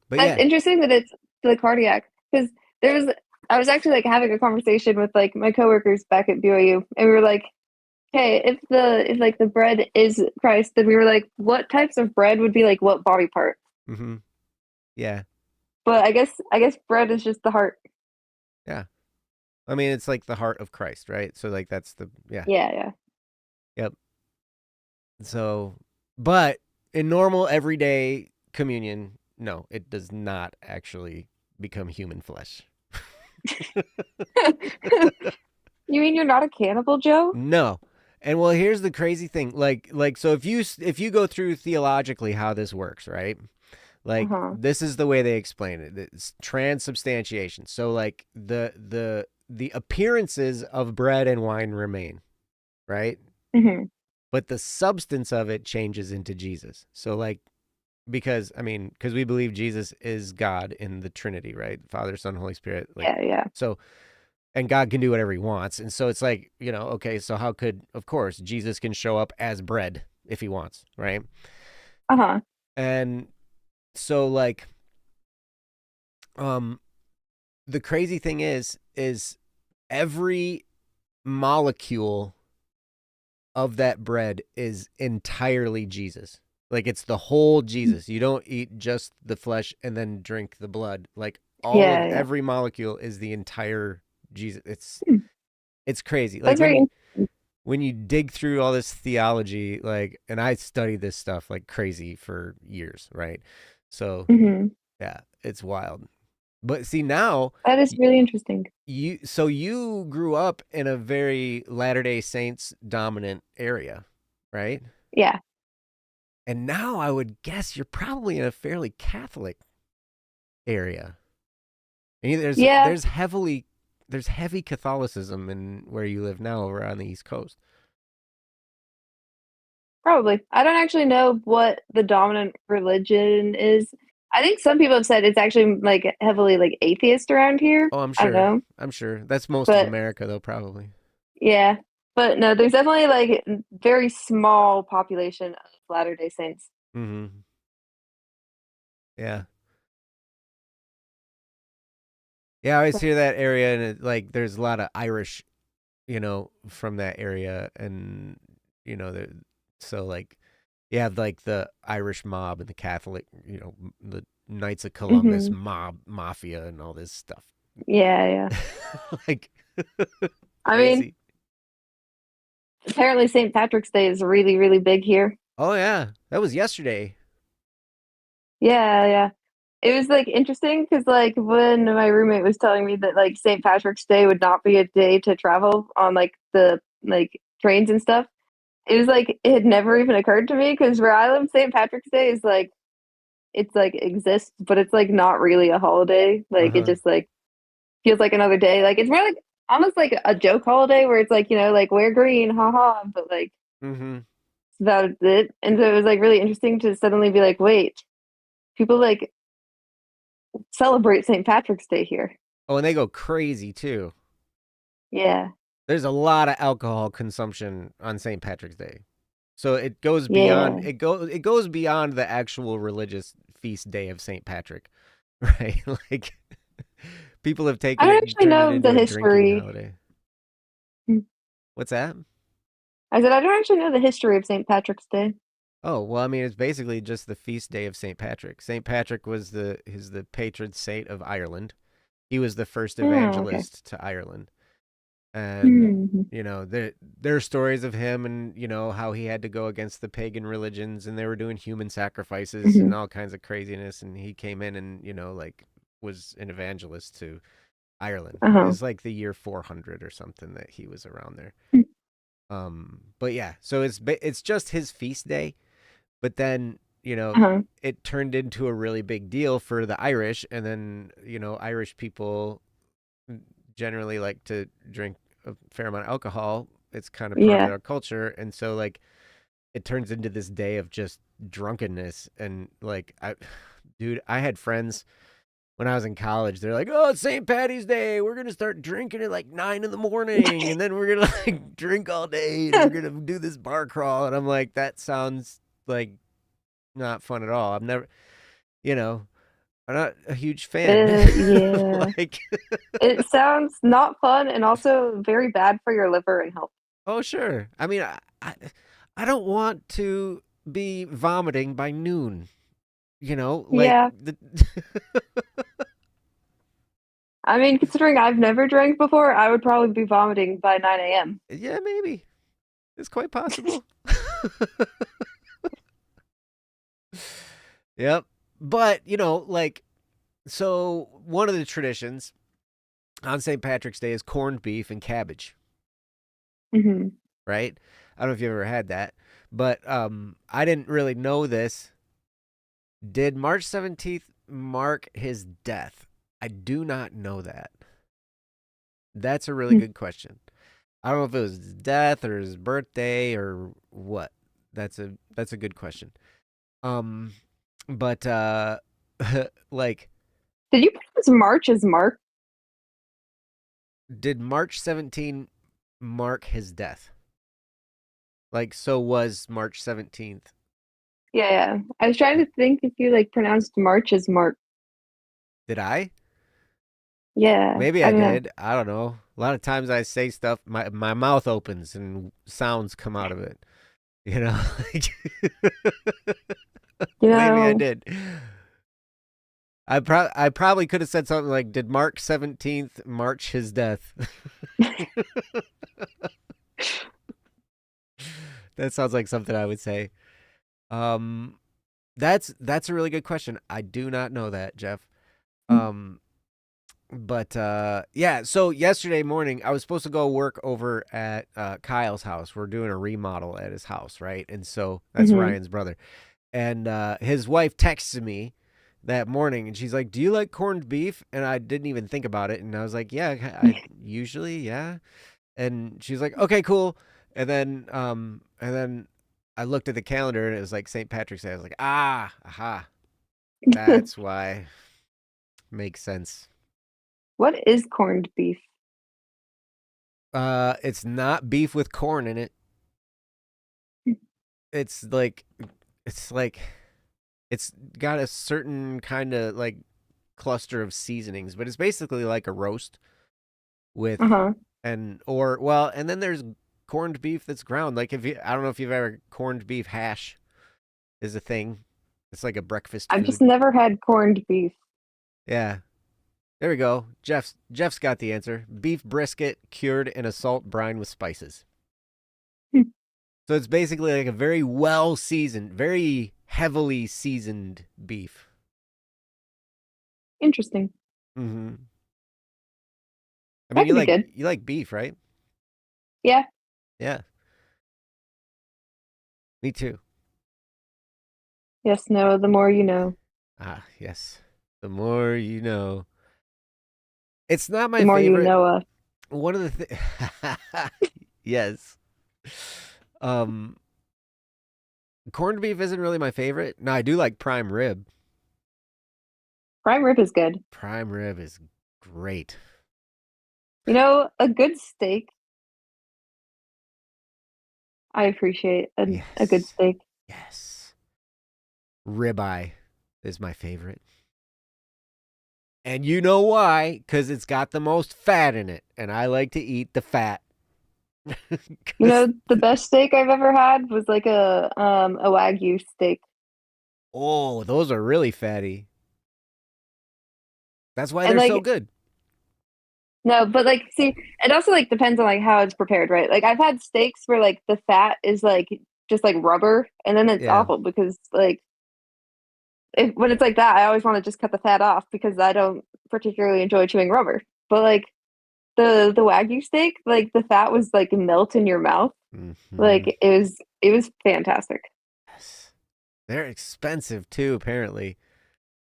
But That's yeah. interesting that it's the cardiac because there's I was actually like having a conversation with like my coworkers back at BYU and we were like, okay, if like the bread is Christ, then we were like, what types of bread would be like what body part? Hmm. Yeah. But I guess bread is just the heart. Yeah. I mean, it's like the heart of Christ, right? So like that's the yeah. Yeah, yeah. Yep. So, but in normal everyday communion, no, it does not actually become human flesh. You mean you're not a cannibal, Joe? No. And well, here's the crazy thing. So if you go through theologically how this works, right? Like Uh-huh. this is the way they explain it. It's transubstantiation. So like the appearances of bread and wine remain, right? Hmm. But the substance of it changes into Jesus. So like because we believe Jesus is God in the Trinity, right? Father, Son, Holy Spirit. Like Yeah, yeah. so and God can do whatever he wants. And so it's like, okay, so how could, of course, Jesus can show up as bread if he wants, right? Uh-huh. And so like um the crazy thing is every molecule of that bread is entirely Jesus. Like it's the whole Jesus. You don't eat just the flesh and then drink the blood. Like all of Yeah, yeah. every molecule is the entire Jesus. It's Hmm. it's crazy. Like That's very interesting. when you dig through all this theology, like, and I studied this stuff like crazy for years, right? So Hmm. yeah, it's wild. But see now That is really interesting. you grew up in a very Latter-day Saints dominant area, right? Yeah. And now I would guess you're probably in a fairly Catholic area. And Yeah, there's heavy Catholicism in where you live now over on the East Coast. probably. I don't actually know what the dominant religion is. I think some people have said it's actually like heavily like atheist around here. Oh, I'm I don't sure. know. I'm sure. That's most of But America though, probably. yeah. But no, there's definitely like very small population of Latter-day Saints. Mhm. Yeah. Yeah, I always hear that area and like there's a lot of Irish, from that area and there so like you have like the Irish mob and the Catholic, the Knights of Columbus Hmm. mafia and all this stuff. Yeah, yeah. Like I mean, crazy. apparently St. Patrick's Day is really, really big here. Oh yeah, that was yesterday. Yeah, yeah. It was like interesting because like when my roommate was telling me that like St. Patrick's Day would not be a day to travel on like the like trains and stuff, it was like it had never even occurred to me because where I live, St. Patrick's Day is like it's like exists, but it's like not really a holiday. Like it Uh-huh. just like feels like another day. Like it's more like almost like a joke holiday where it's like, like wear green, haha, but like Mhm. it's about it. And so it was like really interesting to suddenly be like, wait, people like celebrate St. Patrick's Day here. Oh, and they go crazy too. Yeah. There's a lot of alcohol consumption on St. Patrick's Day. So it goes beyond Yeah. it goes beyond the actual religious feast day of St. Patrick, right? Like people have I taken it don't and actually turned it know the into a drinking history. holiday. Hmm. What's that? I said I don't actually know the history of St. Patrick's Day. Oh, well, I mean, it's basically just the feast day of St. Patrick. St. Patrick was the patron saint of Ireland. He was the first Oh, okay. evangelist to Ireland. And Hmm. there are stories of him and how he had to go against the pagan religions and they were doing human sacrifices Hmm. and all kinds of craziness and he came in and like was an evangelist to Ireland. Uh-huh. It's like the year 400 or something that he was around there. But yeah, so it's just his feast day, but then Uh-huh. it turned into a really big deal for the Irish, and then Irish people generally like to drink a fair amount of alcohol. It's kind of part of Yeah. their culture, and so like it turns into this day of just drunkenness and like dude, I had friends when I was in college. They're like, "Oh, it's St. Patty's Day. We're gonna start drinking at like 9 in the morning, and then we're gonna like drink all day, and we're gonna do this bar crawl." And I'm like, "That sounds like not fun at all." You know, I'm not a huge fan. Yeah. Like, It sounds not fun and also very bad for your liver and health. oh sure. I mean, I don't want to be vomiting by noon. Like Yeah. the. I mean, considering I've never drank before, I would probably be vomiting by 9 a.m. Yeah, maybe it's quite possible. Yep. But like, so one of the traditions on St. Patrick's Day is corned beef and cabbage. Hmm. right? I don't know if you ever had that, but I didn't really know this. Did March 17th mark his death? I do not know that. That's a really good question. I don't know if it was his death or his birthday or what. That's a good question. Um, but like, Did you pronounce March as Mark? did March 17 mark his death? Like, so was March 17th. Yeah, yeah. I was trying to think if you like pronounced March as Mark. Did I? Yeah, Maybe I I don't know. did. I don't know. A lot of times I say stuff, my mouth opens and sounds come out of it. You know, You maybe I know, did. I probably could have said something like, "Did Mark 17th march his death?" That sounds like something I would say. Um, that's a really good question. I do not know that, Jeff. Um, but yeah. So yesterday morning, I was supposed to go work over at Kyle's house. We're doing a remodel at his house, right? And so that's hmm. Ryan's brother. And his wife texted me that morning, and she's like, "Do you like corned beef?" And I didn't even think about it, and I was like, "Yeah, I usually, yeah." And she's like, "Okay, cool." And then I looked at the calendar, and it was like St. Patrick's Day. I was like, "Ah, aha, that's why." Makes sense. What is corned beef? It's not beef with corn in it. It's like, it's like, it's got a certain kind of like cluster of seasonings, but it's basically like a roast with Uh-huh. and then there's corned beef that's ground. Like if you I don't know if you've ever corned beef hash is a thing. It's like a breakfast I've just food. never had corned beef. Yeah. There we go. Jeff's got the answer. Beef brisket cured in a salt brine with spices. So it's basically like a very well seasoned, very heavily seasoned beef. Interesting. Mm-hmm. I mean, That could be good. you like beef, right? Yeah. Yeah, me too. Yes, no, the more you know. Ah, yes. The more you know. It's not The my more you favorite. know of. One of the yes. Um, corned beef isn't really my favorite. No, I do like prime rib. Prime rib is good. Prime rib is great. You know, a good steak. I appreciate a good Yes. steak. Yes. Ribeye is my favorite. And you know why? Because it's got the most fat in it. And I like to eat the fat. You 'Cause- know, the best steak I've ever had was like a Wagyu steak. oh, those are really fatty. That's why And they're so like good. no, but like see, it also like depends on like how it's prepared, right? Like I've had steaks where like the fat is like just like rubber and then it's Yeah. awful because like when it's like that, I always want to just cut the fat off because I don't particularly enjoy chewing rubber. But like the Wagyu steak, like the fat was like melt in your mouth. Mm-hmm. Like it was fantastic. Yes. They're expensive too, apparently.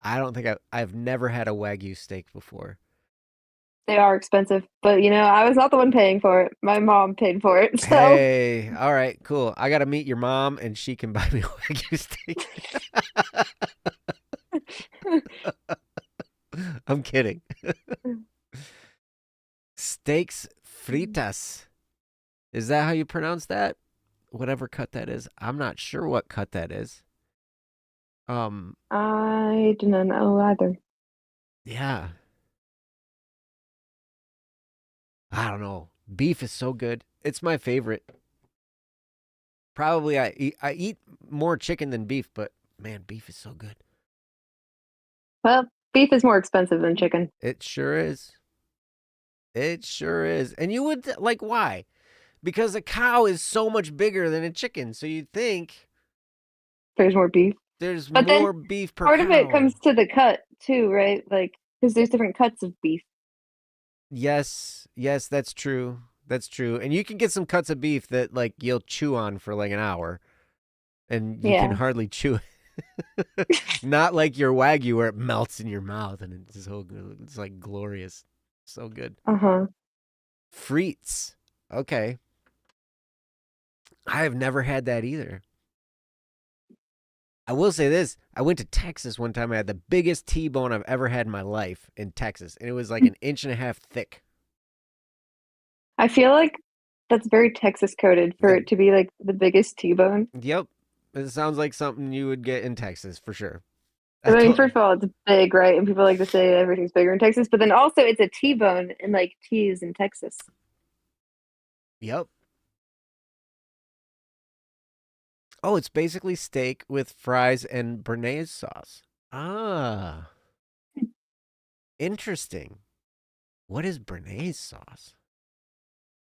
I don't think I've never had a Wagyu steak before. They are expensive, but you know, I was not the one paying for it. My mom paid for it. So, Hey, all right, cool. I gotta meet your mom and she can buy me a Wagyu steak. I'm kidding. Steaks fritas. Is that how you pronounce that? Whatever cut that is. I'm not sure what cut that is. Um, I do not know either. yeah. I don't know. Beef is so good. It's my favorite. Probably I eat more chicken than beef, but man, beef is so good. Well, beef is more expensive than chicken. It sure is. It sure is. And you would like why? Because a cow is so much bigger than a chicken. So you'd think There's more beef. there's But then more beef per part of it cow. comes to the cut too, right? Like, because there's different cuts of beef. Yes, yes, that's true. That's true. And you can get some cuts of beef that like you'll chew on for like an hour and you can Yeah. hardly chew it. Not like your Wagyu where it melts in your mouth and it's like glorious. So good. Uh-huh. Frites. Okay. I have never had that either. I will say this. I went to Texas one time. I had the biggest T-bone I've ever had in my life in Texas. And it was like an inch and a half thick. I feel like that's very Texas coded for Like, it to be like the biggest T-bone. yep. It sounds like something you would get in Texas for sure. I 'Cause, I mean, told first of all, it's big, right? And people like to say everything's bigger in Texas, but then also it's a T-bone and like T's in Texas. Yep. Oh, it's basically steak with fries and béarnaise sauce. Ah, interesting. What is béarnaise sauce?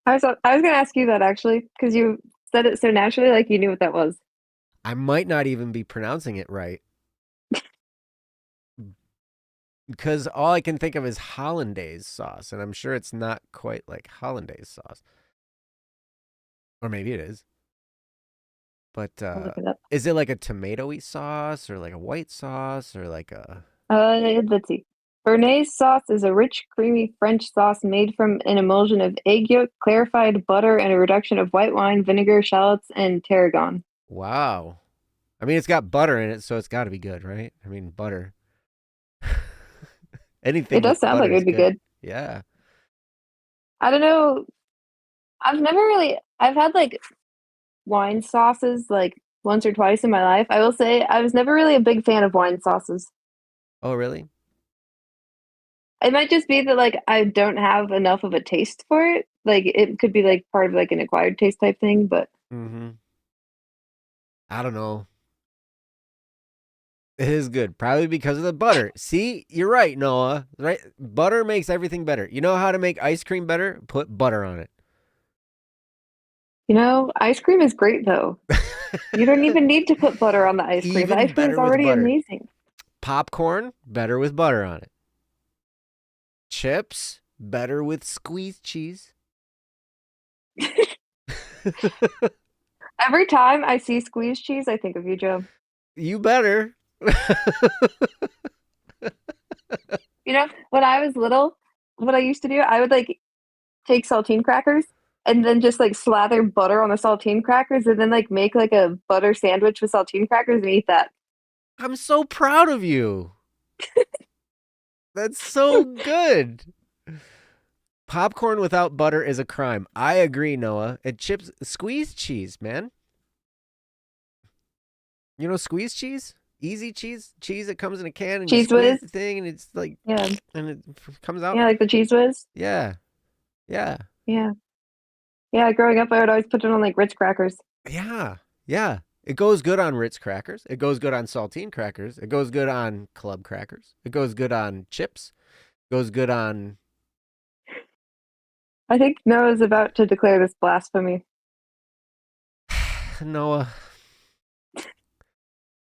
I was gonna ask you that actually, because you said it so naturally, like you knew what that was. I might not even be pronouncing it right because all I can think of is hollandaise sauce, and I'm sure it's not quite like hollandaise sauce. Or maybe it is. But I'll look it up. is it like a tomatoey sauce or like a white sauce or like a Let's see. Béarnaise sauce is a rich, creamy French sauce made from an emulsion of egg yolk, clarified butter, and a reduction of white wine, vinegar, shallots, and tarragon. wow. I mean, it's got butter in it, so it's got to be good, right? I mean, butter. It Anything does with sound like butter it is would be good. good. Yeah. I don't know. I've had like wine sauces like once or twice in my life. I will say I was never really a big fan of wine sauces. Oh, really? It might just be that like I don't have enough of a taste for it. Like it could be like part of like an acquired taste type thing, but Mm-hmm. I don't know. It is good, probably because of the butter. See, you're right, Noah. Right? Butter makes everything better. You know how to make ice cream better? Put butter on it. ice cream is great though. You don't even need to put butter on the ice cream. The Even ice cream is better with already butter. amazing. Popcorn, better with butter on it. Chips, better with squeezed cheese. Every time I see squeezed cheese, I think of you, Joe. You better. When I was little, what I used to do, I would like take saltine crackers and then just like slather butter on the saltine crackers and then like make like a butter sandwich with saltine crackers and eat that. I'm so proud of you. That's so good. Popcorn without butter is a crime. I agree, Noah. And chips, squeezed cheese, man. You know squeezed cheese? Easy cheese that comes in a can and you Cheese squeeze whiz. the thing and it's like, Yeah. and it comes out. Yeah, like the cheese whiz. Yeah. Yeah. Yeah. Yeah, growing up I would always put it on like Ritz crackers. Yeah. Yeah. It goes good on Ritz crackers. It goes good on saltine crackers. It goes good on club crackers. It goes good on chips. It goes good on I think Noah's about to declare this blasphemy. Noah.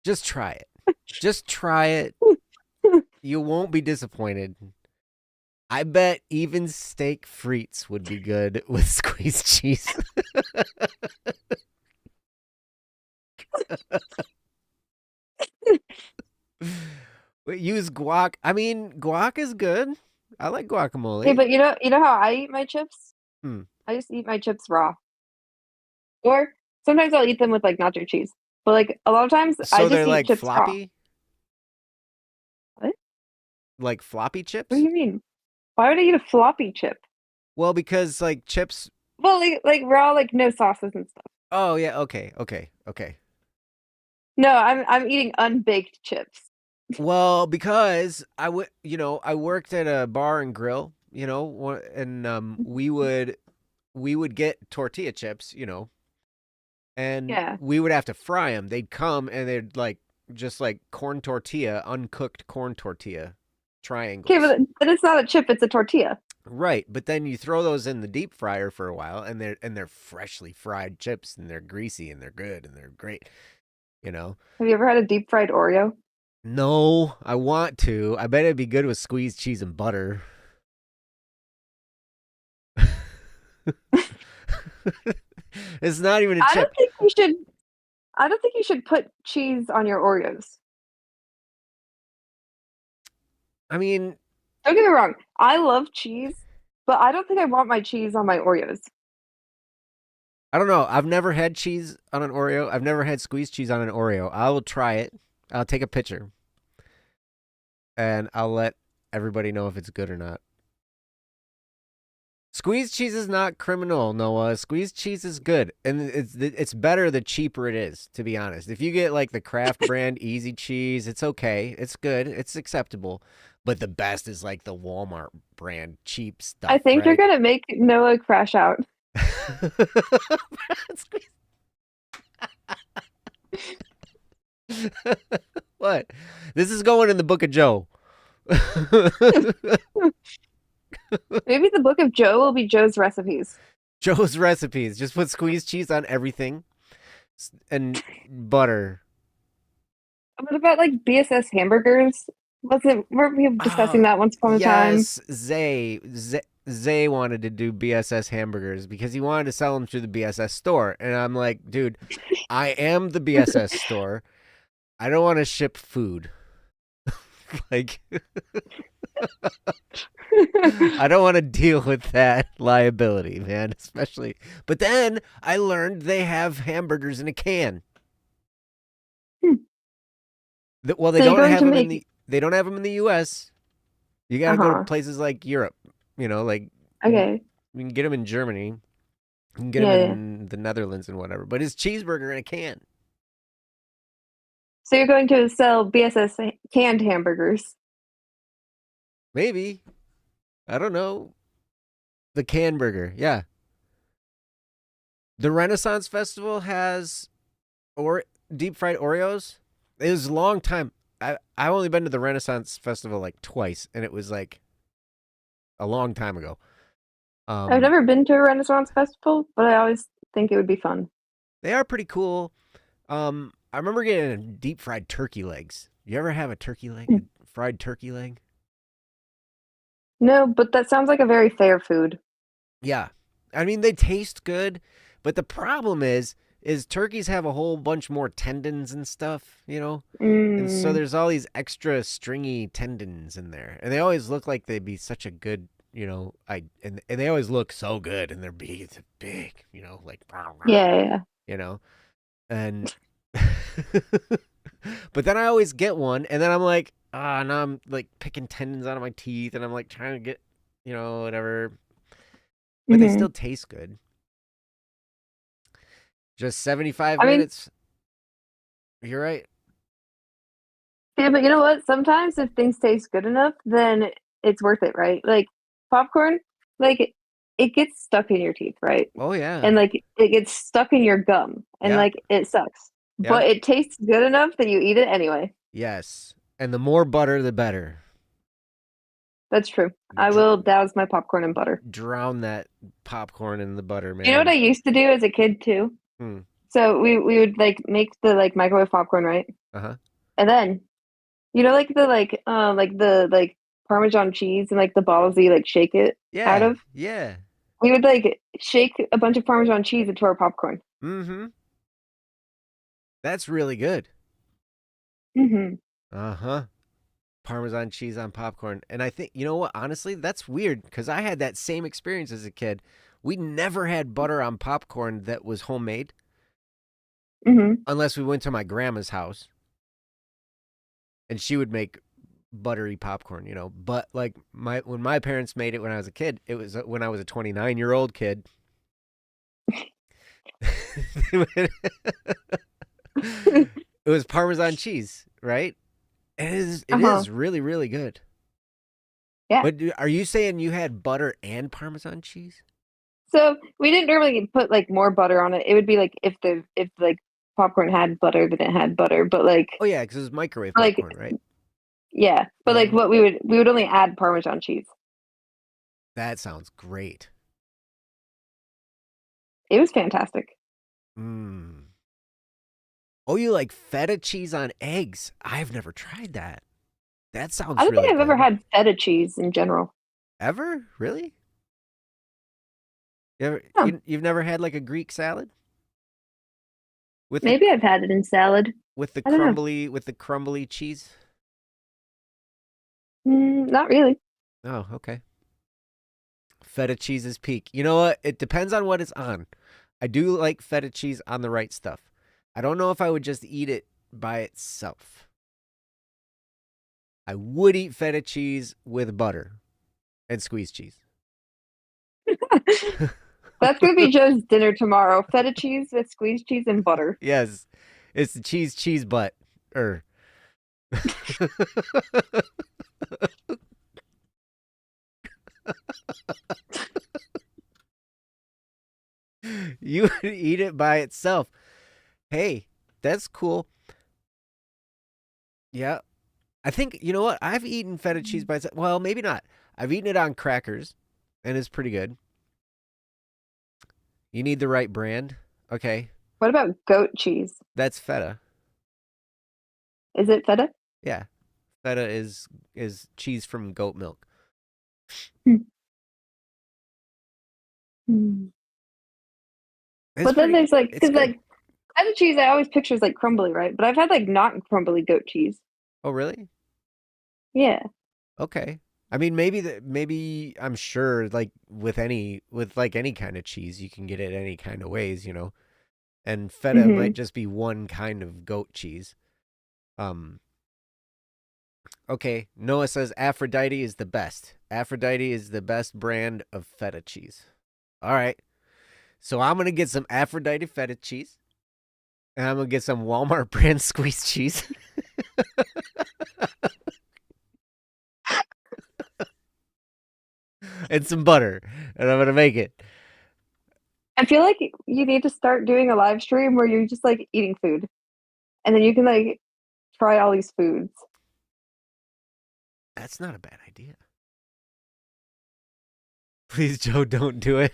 Just try it. Just try it. You won't be disappointed. I bet even steak frites would be good with squeezed cheese. Wait, use guac. I mean, guac is good. I like Okay, guacamole. but you know how I eat my chips? Hmm. I just eat my chips raw. Or sometimes I'll eat them with like nacho cheese. But like a lot of times I So just they're eat like chips raw. floppy, What? like floppy What do chips. you mean? Why would I eat a floppy chip? Well, because like chips. Well, like raw, like no sauces and stuff. Oh yeah. Okay. Okay. Okay. No, I'm eating unbaked chips. Well, because I worked at a bar and grill, and we would get tortilla chips, and Yeah. we would have to fry them. They'd come and they'd like just like corn tortilla, uncooked corn tortilla Okay, triangles. but it's not a chip, it's a tortilla. Right, but then you throw those in the deep fryer for a while, and they're freshly fried chips, and they're greasy, and they're good, and they're great. You know. Have you ever had a deep fried Oreo? No, I want to. I bet it'd be good with squeezed cheese and butter. It's not even a I don't chip. think you should. I don't think you should put cheese on your Oreos. I mean, Don't get me wrong. I love cheese, but I don't think I want my cheese on my Oreos. I don't know. I've never had cheese on an Oreo. I've never had squeezed cheese on an Oreo. I will try it. I'll take a picture and I'll let everybody know if it's good or not. Squeezed cheese is not criminal, Noah. Squeezed cheese is good, and it's better the cheaper it is. To be honest, if you get like the Kraft brand Easy Cheese, it's okay. It's good. It's acceptable. But the best is like the Walmart brand cheap I stuff, think you're right? gonna make Noah crash out. What? This is going in the book of Joe. Maybe the book of Joe will be Joe's recipes. Joe's recipes. Just put squeezed cheese on everything and butter. What about like BSS hamburgers? Weren't we discussing Oh, that once upon a time? yes. Zay wanted to do BSS hamburgers because he wanted to sell them through the BSS store. And I'm like, dude, I am the BSS store. I don't want to ship food. Like, I don't want to deal with that liability, man, especially. But then I learned they have hamburgers in a can. Hmm. Well, they So you're don't going have to them in make the US. You got to go to uh-huh. places like Europe, like you Okay. can get them in Germany. You can get them Yeah, yeah. in the Netherlands and whatever. But it's cheeseburger in a can. So you're going to sell BSS canned hamburgers. Maybe. I don't know. The can burger. Yeah. The Renaissance Festival has or deep fried Oreos. It was a long time. I've only been to the Renaissance Festival like twice, and it was like a long time ago. I've Um, never been to a Renaissance festival, but I always think it would be fun. they are pretty cool. I remember getting deep fried turkey legs. You ever have a turkey leg, Hmm. a fried turkey leg? No, but that sounds like a very fair food. Yeah, I mean they taste good, but the problem is turkeys have a whole bunch more tendons and stuff, and so Mm, there's all these extra stringy tendons in there, and they always look like they'd be such a good, and they always look so good, and they're big, like, yeah, yeah. you know, and but then I always get one, and then I'm like, now I'm like picking tendons out of my teeth, and I'm like trying to get, whatever, but they Hmm. still taste good. Just 75 I mean, minutes. You're right. yeah, but you know what? Sometimes if things taste good enough, then it's worth it, right? Like popcorn, like it gets stuck in your teeth, right? Oh yeah. And like it gets stuck in your gum, and Yep. like it sucks. Yep. But it tastes good enough that you eat it anyway. Yes. And the more butter, the better. That's true. I Dr- will douse my popcorn in butter. drown that popcorn in the butter, You know what man. I used to do as a kid too? Hmm. So we would like make the like microwave popcorn, right? Uh huh. And then like the like Parmesan cheese and like the balls that you like shake it out Yeah. of. Yeah. We would like shake a bunch of Parmesan cheese into our popcorn. Mm-hmm. That's really good. Hmm. Uh huh. Parmesan cheese on popcorn. And I think, you know what? Honestly, that's weird because I had that same experience as a kid. We never had butter on popcorn that was homemade Hmm. unless we went to my grandma's house and she would make buttery popcorn, But like when my parents made it when I was a kid, it was when I was a 29-year-old kid. It was Parmesan cheese, right? It Uh-huh. is really really good. Yeah. But are you saying you had butter and Parmesan cheese? So we didn't normally put like more butter on it. It would be like if like popcorn had butter, then it had butter. But Oh yeah, because it was microwave like popcorn, right? yeah. But like Mm-hmm. what we would only add Parmesan cheese. That sounds great. It was fantastic. Mm. Oh, you like feta cheese on eggs? I've never tried that. That I sounds don't think really I've ever good. had feta cheese in general. Ever? Really? Huh. You've never had like a Greek salad with the Maybe I've had it in salad. I don't know. with the crumbly cheese? Not really. Oh, okay. Feta cheese is peak. You know what? It depends on what it's on. I do like feta cheese on the right stuff. I don't know if I would just eat it by itself. I would eat feta cheese with butter and squeezed cheese. That's gonna be Joe's dinner tomorrow. Feta cheese with squeezed cheese and butter. Yes. It's the cheese butt. Er. You would eat it by itself. Hey, that's cool. Yeah. I think, you know what? I've eaten feta cheese by itself. Well, maybe not. I've eaten it on crackers, and it's pretty good. You need the right brand. Okay. What about goat cheese? That's feta. Is it feta? Yeah. Feta is cheese from goat milk. Hmm. It's But then pretty there's like, it's because good. like feta cheese, I always picture is like crumbly, right? But I've had like not crumbly goat cheese. Oh, really? Yeah. Okay. I mean, maybe I'm sure like with like any kind of cheese, you can get it any kind of ways, you know. And feta might Hmm. just be one kind of goat cheese. Um okay, Noah says Aphrodite is the best. Aphrodite is the best brand of feta cheese. All right. So I'm going to get some Aphrodite feta cheese. And I'm going to get some Walmart brand squeezed cheese. And some butter. And I'm going to make it. I feel like you need to start doing a live stream where you're just like eating food, and then you can like try all these foods. That's not a bad idea. Please, Joe, don't do it.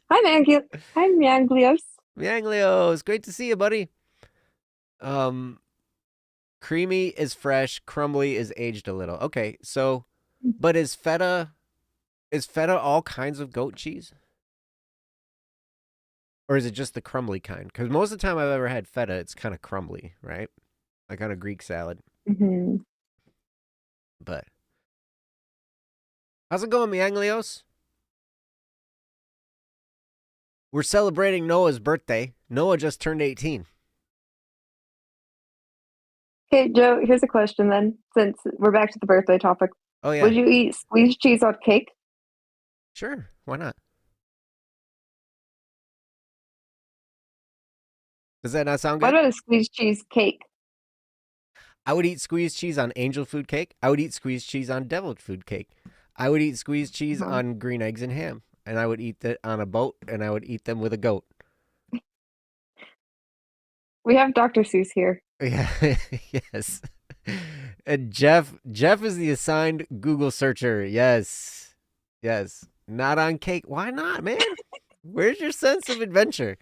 Hi, Hi, Manglios. Manglio, it's great to see you, buddy. Um, creamy is fresh, crumbly is aged a little. Okay, so, but is feta all kinds of goat cheese? Or is it just the crumbly kind? Because most of the time I've ever had feta, it's kind of crumbly, right? Like on a Greek salad. Hmm. But how's it going, Mianglios? We're celebrating Noah's birthday. Noah just turned 18. Okay, Joe, here's a question then, since we're back to the birthday topic. Oh, yeah. Would you eat squeezed cheese on cake? Sure. Why not? Does that not sound What good? about a squeezed cheese cake? I would eat squeezed cheese on angel food cake. I would eat squeezed cheese on deviled food cake. I would eat squeezed cheese Uh-huh. on green eggs and ham. And I would eat that on a boat, and I would eat them with a goat. We have Dr. Seuss here. Yeah, yes. And Jeff is the assigned Google searcher. Yes, yes. Not on cake. Why not, man? Where's your sense of adventure?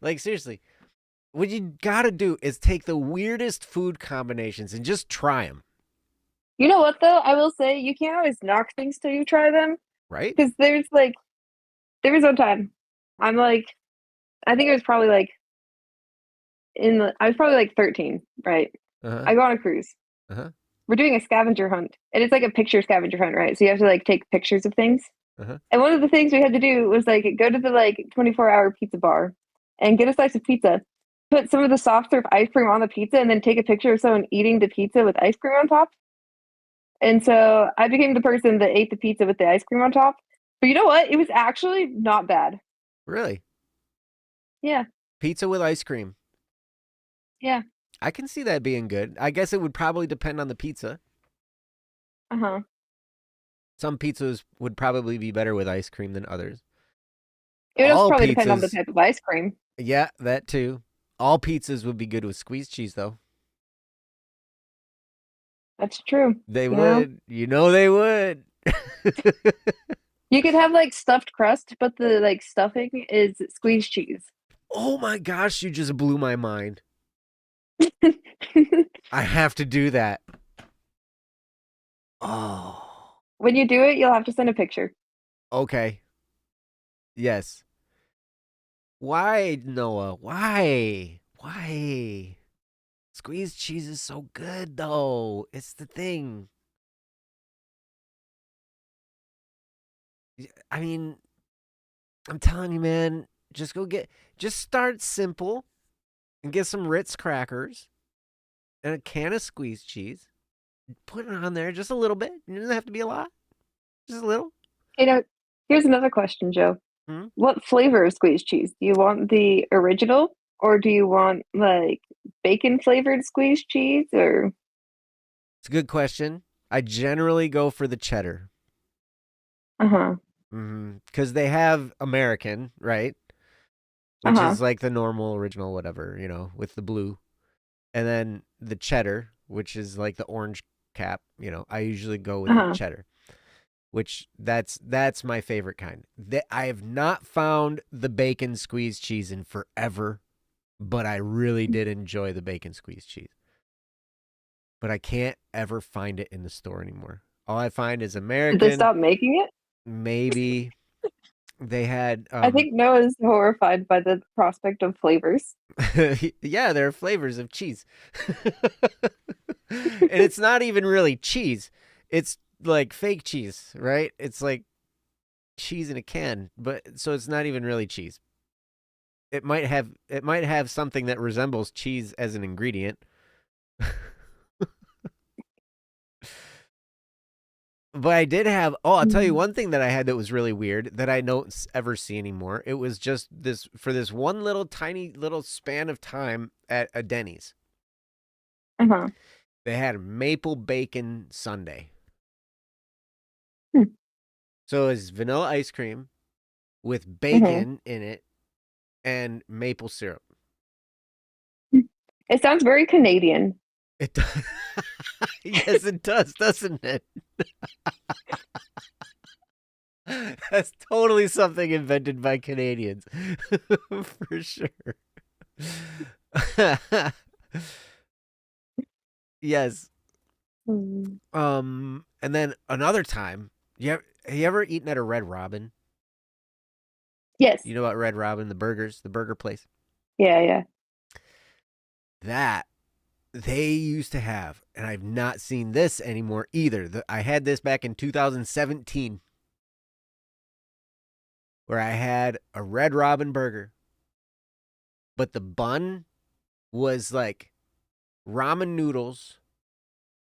Like seriously, what you gotta do is take the weirdest food combinations and just try them. You know what, though? I will say you can't always knock things till you try them. Right? Because there was one time, I'm like, I think it was probably like I was probably like 13, right? Uh huh. I go on a cruise. Uh huh. We're doing a scavenger hunt, and it's like a picture scavenger hunt, right? So you have to like take pictures of things. Uh huh. And one of the things we had to do was like go to the like 24-hour pizza bar and get a slice of pizza, put some of the soft serve ice cream on the pizza, and then take a picture of someone eating the pizza with ice cream on top. And so I became the person that ate the pizza with the ice cream on top. But you know what? It was actually not bad. Really? Yeah. Pizza with ice cream. Yeah. I can see that being good. I guess it would probably depend on the pizza. Uh-huh. Some pizzas would probably be better with ice cream than others. It would also All probably depend on the pizzas, type of ice cream. yeah, that too. All pizzas would be good with squeezed cheese, though. That's true. They You know? would. You know they would. You could have like stuffed crust, but the like stuffing is squeezed cheese. Oh my gosh, you just blew my mind. I have to do that. Oh, When you do it, you'll have to send a picture. okay. Yes. Why, Noah? Why? Why? Squeezed cheese is so good, though. It's the thing. I mean, I'm telling you, man, just start simple and get some Ritz crackers and a can of squeezed cheese. Put it on there just a little bit. It doesn't have to be a lot, just a little. You know, here's another question, Joe. Hmm? What flavor of squeezed cheese? Do you want the original or do you want like bacon flavored squeezed cheese or It's a good question. I generally go for the cheddar. uh-huh. Because they have American, right? Which Uh-huh. is like the normal, original, whatever, with the blue. And then the cheddar, which is like the orange cap. I usually go with the Uh-huh. cheddar, which that's my favorite kind. I have not found the bacon squeezed cheese in forever, but I really did enjoy the bacon squeezed cheese. But I can't ever find it in the store anymore. All I find is Did American. they stop making it? Maybe they had. I think Noah's horrified by the prospect of flavors. Yeah, there are flavors of cheese. And it's not even really cheese. It's like fake cheese, right? It's like cheese in a can, but so it's not even really cheese. It might have something that resembles cheese as an ingredient. But I did have, I'll tell you one thing that I had that was really weird that I don't ever see anymore. It was just for this one little tiny little span of time at a Denny's. Uh-huh. They had maple bacon sundae. So it's vanilla ice cream with bacon in it and maple syrup. It sounds very Canadian. It does. Yes, it does, doesn't it? That's totally something invented by Canadians. For sure. Yes. And then another time, have you ever eaten at a Red Robin? Yes. You know about Red Robin, the burger place? Yeah. That they used to have, and I've not seen this anymore either. I had this back in 2017, where I had a Red Robin burger, but the bun was like ramen noodles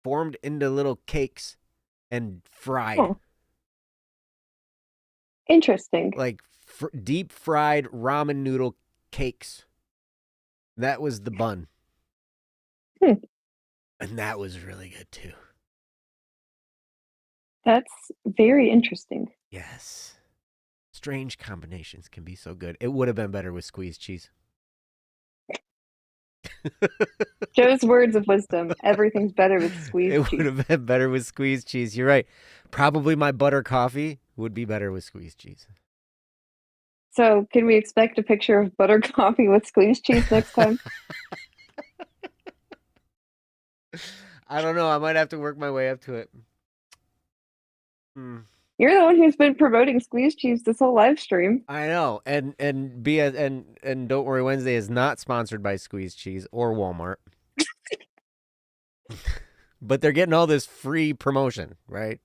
formed into little cakes and fried. Oh. Interesting. Like deep fried ramen noodle cakes. That was the bun. And that was really good too. That's very interesting. Yes. Strange combinations can be so good. It would have been better with squeezed cheese. Joe's words of wisdom. Everything's better with squeezed cheese. It would have been better with squeezed cheese. You're right. Probably my butter coffee would be better with squeezed cheese. So, can we expect a picture of butter coffee with squeezed cheese next time? I don't know. I might have to work my way up to it. You're the one who's been promoting squeezed cheese this whole live stream. I know. And Don't Worry Wednesday is not sponsored by Squeezed Cheese or Walmart. But they're getting all this free promotion, right?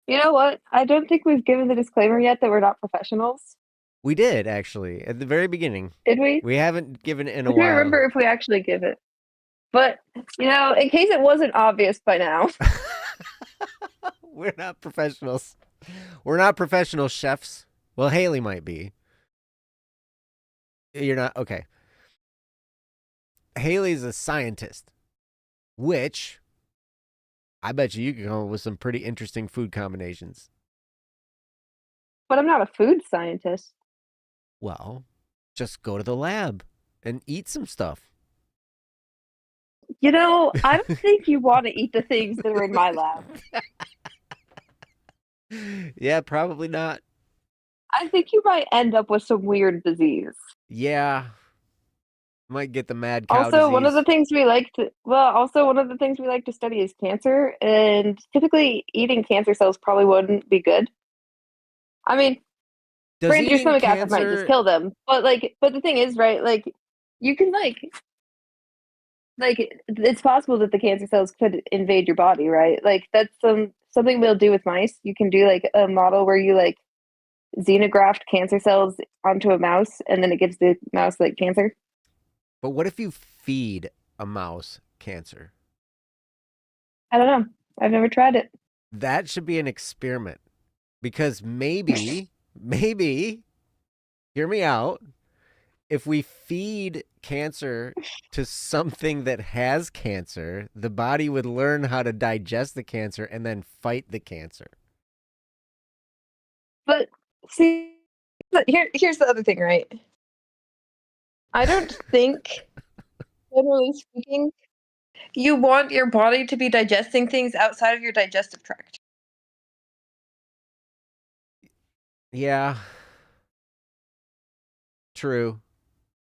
You know what? I don't think we've given the disclaimer yet that we're not professionals. We did, actually, at the very beginning. Did we? We haven't given it in a I while. can't remember if we actually give it. But, in case it wasn't obvious by now. We're not professionals. We're not professional chefs. Well, Haley might be. You're not? Okay. Haley's a scientist, which I bet you can come up with some pretty interesting food combinations. But I'm not a food scientist. Well, just go to the lab and eat some stuff. I don't think you want to eat the things that are in my lab. Yeah, probably not. I think you might end up with some weird disease. Yeah. Might get the mad cow Also, disease. one of the things we like to study is cancer, and typically eating cancer cells probably wouldn't be good. I mean, Does granted, your eating stomach acid might just cancer? kill them, but the thing is, right? Like, you can it's possible that the cancer cells could invade your body, right? Like, that's something we'll do with mice. You can do like a model where you like xenograft cancer cells onto a mouse, and then it gives the mouse like cancer. But what if you feed a mouse cancer? I don't know. I've never tried it. That should be an experiment because maybe, hear me out. If we feed cancer to something that has cancer, the body would learn how to digest the cancer and then fight the cancer. But see, here's the other thing, right? I don't think, generally speaking, you want your body to be digesting things outside of your digestive tract. Yeah. True.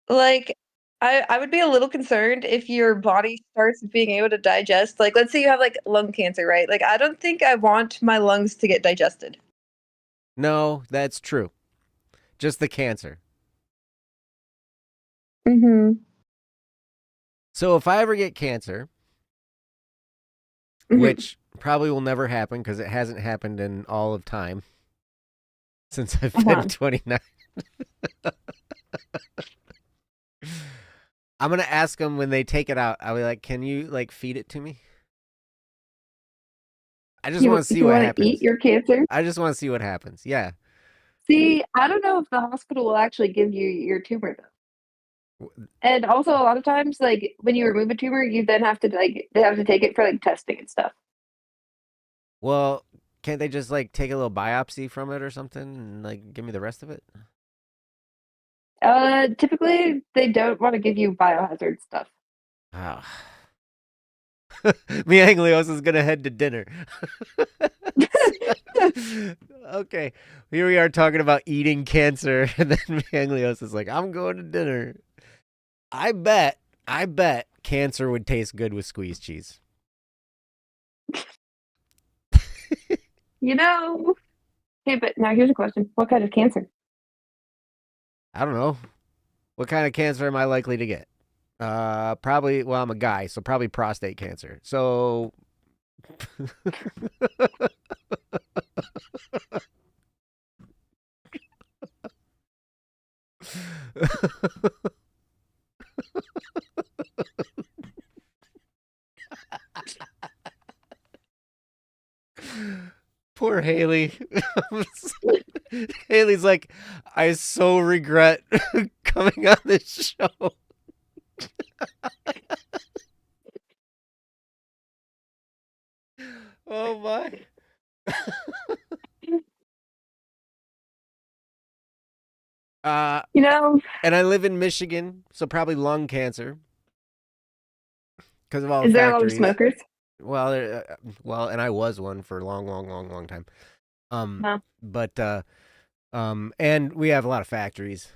Like, I would be a little concerned if your body starts being able to digest. Like, let's say you have like lung cancer, right? Like, I don't think I want my lungs to get digested. No, that's true. Just the cancer. Mm-hmm. So if I ever get cancer, which probably will never happen because it hasn't happened in all of time since I've been 29. I'm going to ask them when they take it out. I'll be like, can you like feed it to me? I just want to see what happens. Eat your cancer? I just want to see what happens. Yeah. See, I don't know if the hospital will actually give you your tumor though. And also a lot of times, like when you remove a tumor, you then have to they have to take it for like testing and stuff. Well, can't they just like take a little biopsy from it or something and like give me the rest of it? Typically they don't want to give you biohazard stuff. Oh. Mia Anglios is gonna head to dinner. Okay, here we are talking about eating cancer, and then Mia Anglios is like, "I'm going to dinner." I bet cancer would taste good with squeezed cheese. You know. Okay, but now here's a question: what kind of cancer? I don't know. What kind of cancer am I likely to get? Probably. Well, I'm a guy, so probably prostate cancer. So. Poor Haley. Haley's like, I so regret coming on this show. Oh my. You know, and I live in Michigan, so probably lung cancer because of all the is there a lot of factories. smokers? Well, and I was one for a long time. No. But and we have a lot of factories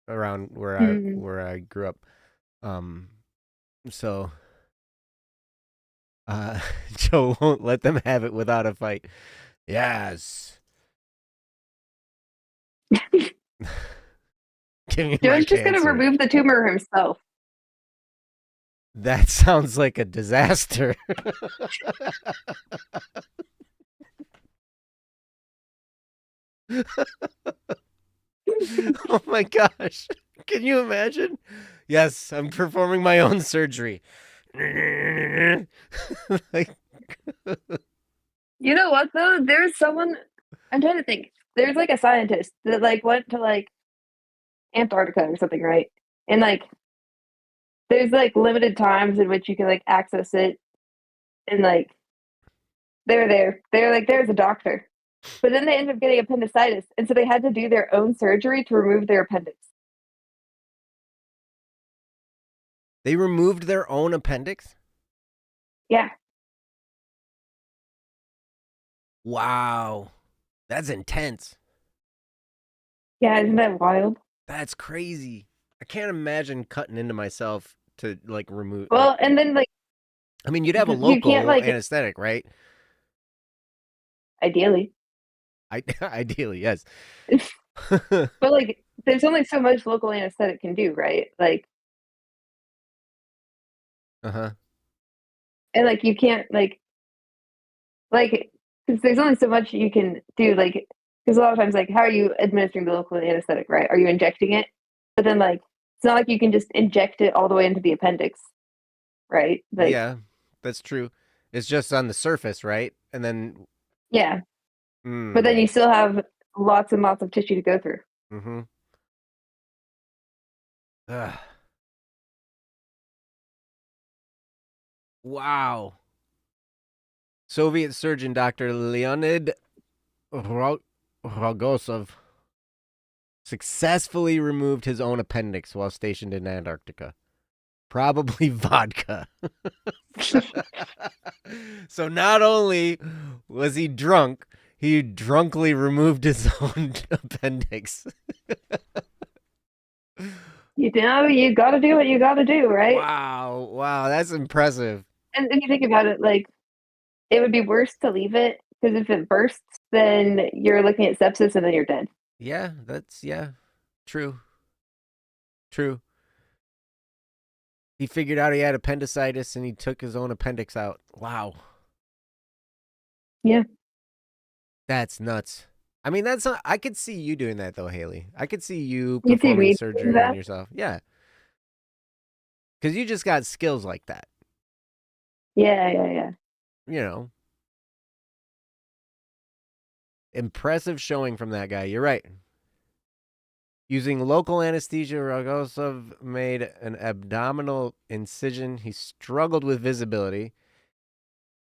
around where I grew up. So Joe won't let them have it without a fight. Yes. Joe's just gonna remove the tumor himself. That sounds like a disaster. Oh my gosh. Can you imagine? Yes, I'm performing my own surgery. Like, you know what though? There's someone, I'm trying to think. There's like a scientist that like went to like Antarctica or something, right? And like there's like limited times in which you can like access it, and like they're there. They're like there's a doctor. But then they ended up getting appendicitis, and so they had to do their own surgery to remove their appendix. They removed their own appendix? Yeah. Wow. That's intense. Yeah, isn't that wild? That's crazy. I can't imagine cutting into myself to like remove. Well, like, and then like I mean, you'd have a you local can't, like, anesthetic, right? ideally. Ideally, yes. But like, there's only so much local anesthetic can do, right? Like, Uh-huh. and like you can't like because there's only so much you can do. Like, because a lot of times, like, how are you administering the local anesthetic, right? Are you injecting it? But then like, it's not like you can just inject it all the way into the appendix, right? Like, Yeah, that's true. It's just on the surface, right? And then yeah. But then mm, you still have lots and lots of tissue to go through. mm-hmm. Ugh. Wow. Soviet surgeon Dr. Leonid Rogosov successfully removed his own appendix while stationed in Antarctica. Probably vodka. So not only was he drunk, he drunkly removed his own appendix. You know, you got to do what you got to do, right? Wow. Wow. That's impressive. And if you think about it, like, it would be worse to leave it because if it bursts, then you're looking at sepsis and then you're dead. Yeah. Yeah. True. True. He figured out he had appendicitis and he took his own appendix out. Wow. Yeah. That's nuts. I mean, that's not, I could see you doing that though, Haley. I could see you You see performing me doing surgery on that? yourself. Yeah. Because you just got skills like that. Yeah. You know, impressive showing from that guy. You're right. Using local anesthesia, Rogosov made an abdominal incision. He struggled with visibility,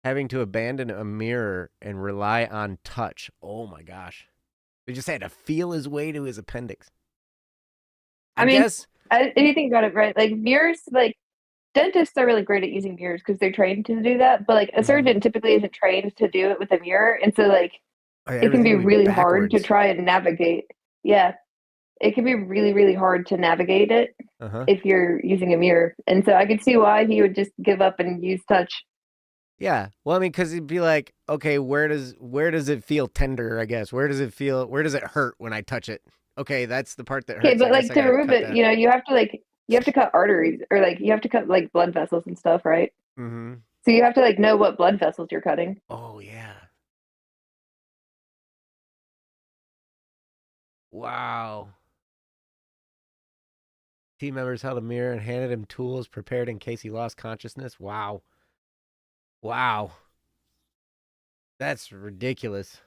having to abandon a mirror and rely on touch. Oh my gosh. He just had to feel his way to his appendix. I mean, guess. if you think about it, right? Like mirrors, like dentists are really great at using mirrors because they're trained to do that. But like a surgeon typically isn't trained to do it with a mirror, and so like it can Everything be would be really hard to backwards. try and navigate. Yeah, it can be really, really hard to navigate it Uh-huh. if you're using a mirror. And so I could see why he would just give up and use touch. Yeah. Well, I mean, because he'd be like, okay, where does it feel tender, I guess? Where does it hurt when I touch it? Okay, that's the part that Okay, hurts. I but guess like I to gotta remove cut it, that. you have to cut arteries or like you have to cut like blood vessels and stuff, right? Mm-hmm. So you have to like know what blood vessels you're cutting. Oh yeah. Wow. Team members held a mirror and handed him tools prepared in case he lost consciousness. Wow. Wow. That's ridiculous.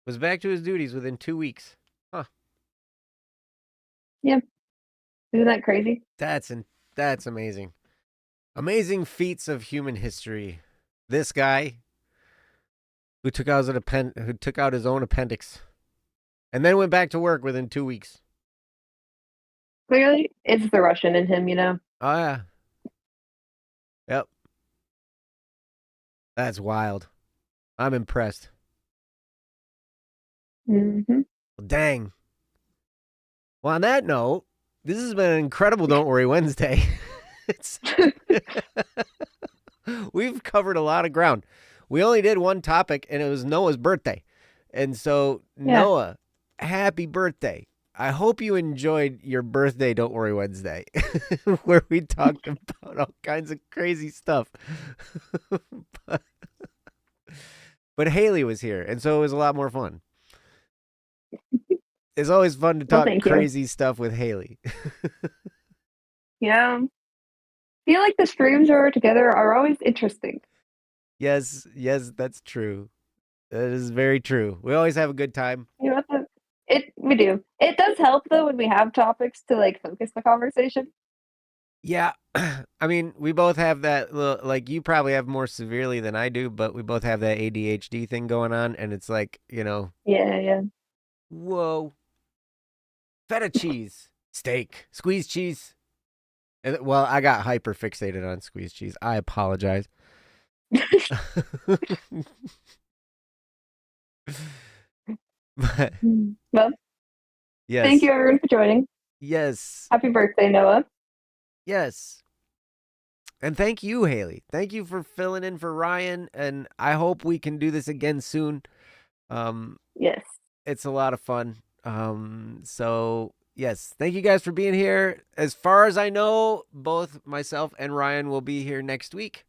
Was back to his duties within 2 weeks. Huh. Yeah. Isn't that crazy? That's amazing. Amazing feats of human history. This guy who took out his own appendix and then went back to work within 2 weeks. Clearly, it's the Russian in him, you know. Oh yeah. Yep. That's wild. I'm impressed. Mm-hmm. Well, dang. Well, on that note, this has been an incredible Don't Worry Wednesday. We've covered a lot of ground. We only did one topic, and it was Noah's birthday. And so, Yeah. Noah, happy birthday. I hope you enjoyed your birthday Don't Worry Wednesday, where we talked about all kinds of crazy stuff. but Haley was here, and so it was a lot more fun. It's always fun to Well, talk thank you. crazy stuff with Haley. Yeah. I feel like the streams are together are always interesting. Yes, that's true. That is very true. We always have a good time. You know what? We do. It does help though when we have topics to like focus the conversation. Yeah. I mean, we both have that, like, you probably have more severely than I do, but we both have that ADHD thing going on. And it's like, Yeah. whoa, feta cheese, steak, squeeze cheese. And, well, I got hyper fixated on squeeze cheese. I apologize. But, Well, yes. thank you everyone for joining. Yes. Happy birthday, Noah. Yes. And thank you, Haley. Thank you for filling in for Ryan, and I hope we can do this again soon. Yes. It's a lot of fun. So yes, thank you guys for being here. As far as I know, both myself and Ryan will be here next week.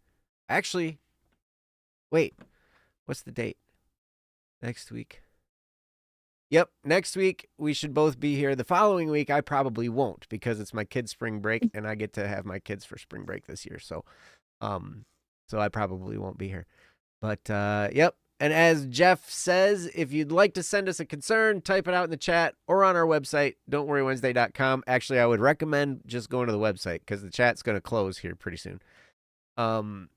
Actually, wait, what's the date? Next week. Yep, next week we should both be here. The following week I probably won't because it's my kids' spring break and I get to have my kids for spring break this year. So I probably won't be here. But yep. And as Jeff says, if you'd like to send us a concern, type it out in the chat or on our website, don'tworrywednesday.com. Actually, I would recommend just going to the website because the chat's going to close here pretty soon. And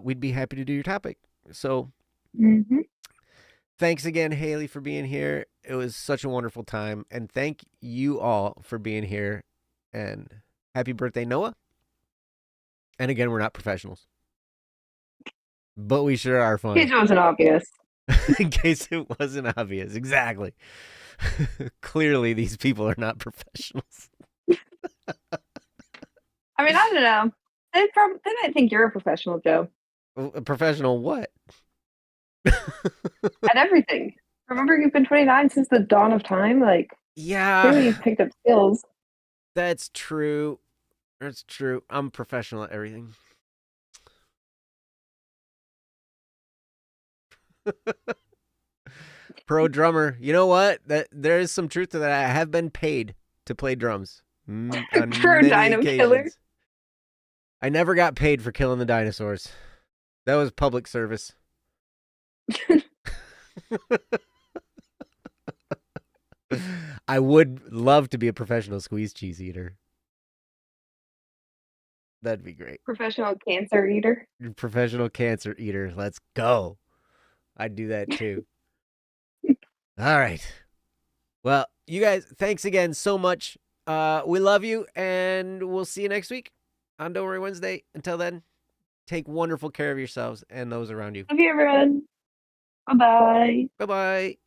we'd be happy to do your topic. So thanks again, Haley, for being here. It was such a wonderful time. And thank you all for being here. And happy birthday, Noah. And again, we're not professionals. But we sure are fun. In case it wasn't obvious. In case it wasn't obvious. Exactly. Clearly, these people are not professionals. I mean, I don't know. They might think you're a professional, Joe. A professional what? At everything. Remember, you've been 29 since the dawn of time? Like, yeah. clearly you've picked up skills. That's true. That's true. I'm a professional at everything. Pro drummer. You know what? There is some truth to that. I have been paid to play drums on For a many dino occasions. killer? I never got paid for killing the dinosaurs. That was public service. I would love to be a professional squeeze cheese eater. That'd be great. Professional cancer eater. Professional cancer eater. Let's go. I'd do that too. All right. Well, you guys, thanks again so much. We love you, and we'll see you next week on Don't Worry Wednesday. Until then, take wonderful care of yourselves and those around you. Love you, everyone. Bye-bye. Bye-bye.